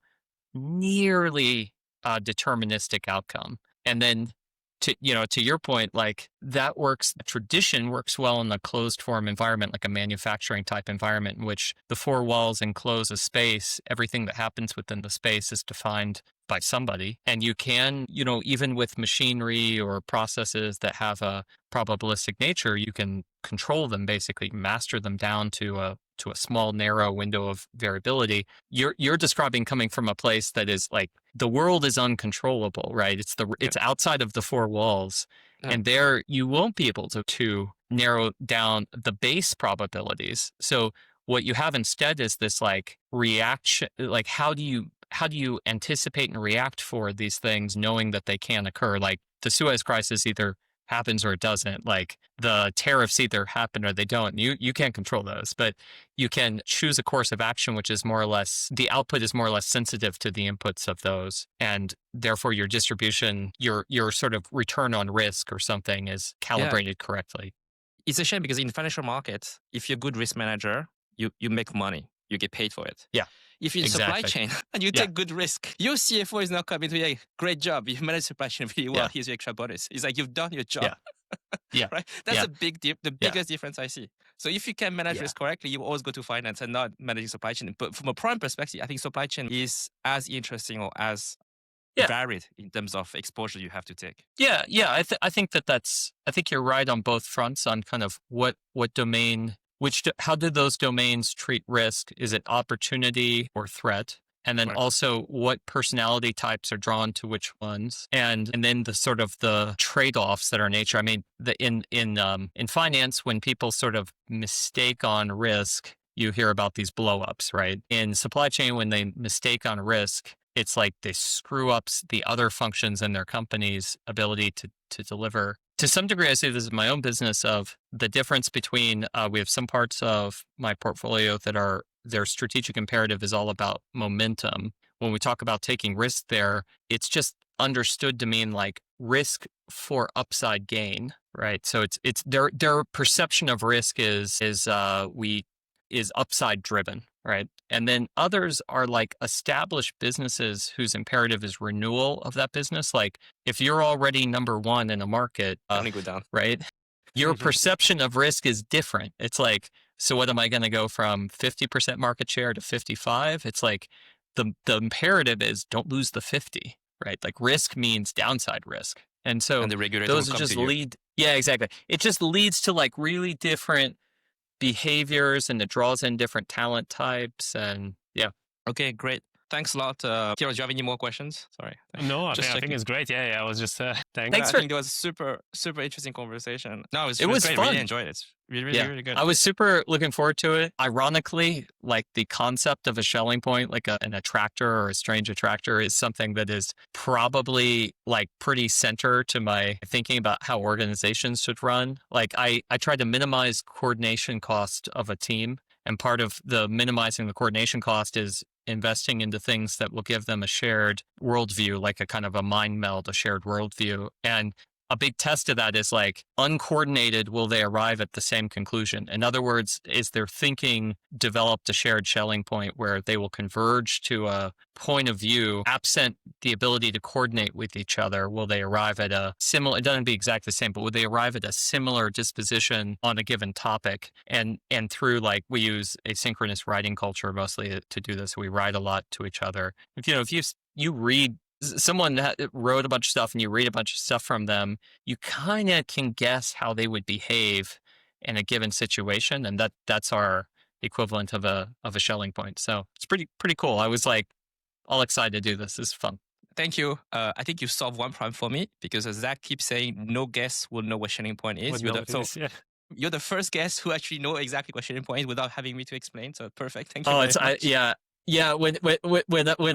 nearly a deterministic outcome. And then to your point, like that works, tradition works well in a closed form environment, like a manufacturing type environment in which the 4 walls enclose a space. Everything that happens within the space is defined by somebody. And you can, even with machinery or processes that have a probabilistic nature, you can control them, basically master them down to a small, narrow window of variability. You're describing coming from a place that is like the world is uncontrollable, right? It's outside of the 4 walls, and there you won't be able to narrow down the base probabilities. So what you have instead is this like reaction, like how do you anticipate and react for these things, knowing that they can occur? Like the Suez Crisis either happens or it doesn't. Like the tariffs either happen or they don't. You can't control those, but you can choose a course of action which is more or less, the output is more or less sensitive to the inputs of those, and therefore your distribution, your sort of return on risk or something is calibrated correctly. It's a shame because in financial markets, if you're a good risk manager, you make money, you get paid for it. Yeah. If you're in supply chain and you take good risk, your CFO is not coming to you, great job, you managed supply chain really well, here's your extra bonus. It's like you've done your job. Yeah. Right? That's the biggest difference I see. So if you can manage risk correctly, you always go to finance and not managing supply chain. But from a prime perspective, I think supply chain is as interesting or as varied in terms of exposure you have to take. Yeah. I think I think you're right on both fronts on kind of what domain, how do those domains treat risk? Is it opportunity or threat? And then also what personality types are drawn to which ones, and then the sort of the trade-offs that are nature. I mean, in finance, when people sort of mistake on risk, you hear about these blow-ups, right? In supply chain, when they mistake on risk, it's like they screw up the other functions in their company's ability to deliver. To some degree, I see this in my own business of the difference between, we have some parts of my portfolio that their strategic imperative is all about momentum. When we talk about taking risk there, it's just understood to mean like risk for upside gain, right? So it's their perception of risk is upside driven, right? And then others are like established businesses whose imperative is renewal of that business. Like if you're already number 1 in a market, go down, right? Your perception of risk is different. It's like, so what am I going to go from 50% market share to 55? It's like the imperative is don't lose the 50, right? Like risk means downside risk. And so the regulator those just lead. Yeah, exactly. It just leads to like really different behaviors, and it draws in different talent types, and Okay, great. Thanks a lot. Kira, do you have any more questions? Sorry. No, I think it's great. I was just thanks. I think it was a super, super interesting conversation. No, it was great. Fun. Really enjoyed it. Really good. I was super looking forward to it. Ironically, like the concept of a Schelling point, like an attractor or a strange attractor, is something that is probably like pretty center to my thinking about how organizations should run. Like I try to minimize coordination cost of a team. And part of the minimizing the coordination cost is investing into things that will give them a shared worldview, like a kind of a mind meld, a shared worldview. And a big test of that is like uncoordinated, will they arrive at the same conclusion? In other words, is their thinking developed a shared Schelling point where they will converge to a point of view absent the ability to coordinate with each other? Will they arrive at a similar, it doesn't be exactly the same, but would they arrive at a similar disposition on a given topic? And through like, we use asynchronous writing culture mostly to do this. We write a lot to each other. If you read, someone wrote a bunch of stuff and you read a bunch of stuff from them, you kind of can guess how they would behave in a given situation. And that's our equivalent of a Schelling point. So it's pretty cool. I was like all excited to do this. This is fun. Thank you. I think you solved one problem for me because Zach keeps saying no guest will know what Schelling point is. You're the first guest who actually know exactly what Schelling point is without having me to explain. So perfect. Thank you very much. Yeah, when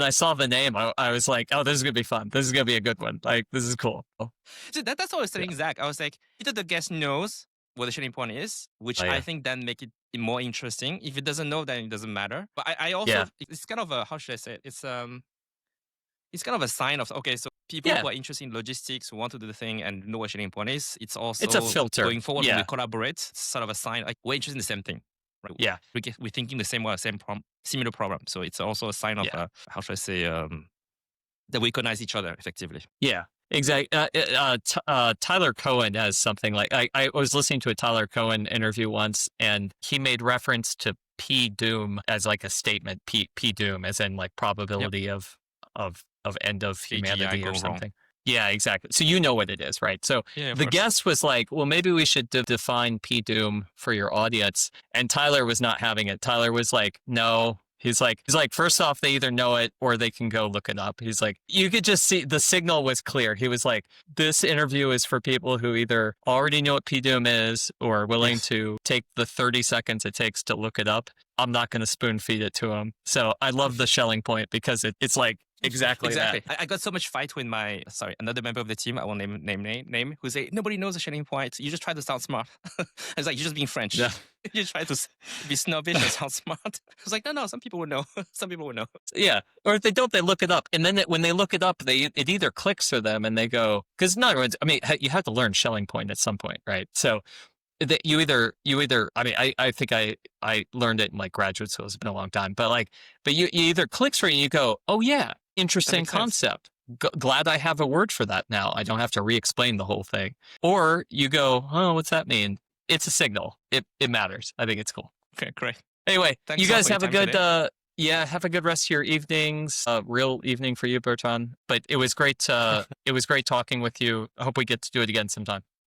I saw the name, I was like, oh, this is going to be fun. This is going to be a good one. Like, this is cool. So that's what I was telling Zach. I was like, either the guest knows what the Schelling point is, which I think then make it more interesting. If it doesn't know, then it doesn't matter. But I also, it's kind of a, how should I say it? It's it's kind of a sign of, okay, so people Yeah. who are interested in logistics, who want to do the thing and know what Schelling point is, it's also It's a filter. going forward when Yeah. we collaborate, it's sort of a sign, like we're interested in the same thing. Right? Yeah. We're thinking the same way, similar problem. So it's also a sign of, how should I say, that we recognize each other effectively. Yeah. Exactly. Tyler Cohen has something like, I was listening to a Tyler Cohen interview once, and he made reference to P doom as like a statement, P doom as in like probability of end of humanity or something. Yeah, exactly. So you know what it is, right? So the guest was like, well, maybe we should define P doom for your audience. And Tyler was not having it. Tyler was like, no. He's like, first off, they either know it or they can go look it up. He's like, you could just see the signal was clear. He was like, this interview is for people who either already know what PDOM is or are willing to take the 30 seconds it takes to look it up. I'm not going to spoon feed it to them. So I love the Schelling point because it's like exactly that. I got so much fight with another member of the team. I won't name who say nobody knows the Schelling point. You just try to sound smart. I was like, you're just being French. Yeah. You try to be snobbish and sound smart. I was like, no, some people would know. Some people would know. Yeah. Or if they don't, they look it up. And then when they look it up, it either clicks for them and they go, because in other words, I mean, you have to learn Schelling point at some point, right? So that you either, I mean, I think I learned it in like graduate school. It's been a long time, but you either clicks for you and you go, oh yeah, interesting concept. Glad I have a word for that now. I don't have to re-explain the whole thing. Or you go, oh, what's that mean? It's a signal. It matters. I think it's cool. Okay, great. Anyway, thanks you guys have a good, have a good rest of your evenings. Real evening for you, Bertrand. But it was great. It was great talking with you. I hope we get to do it again sometime.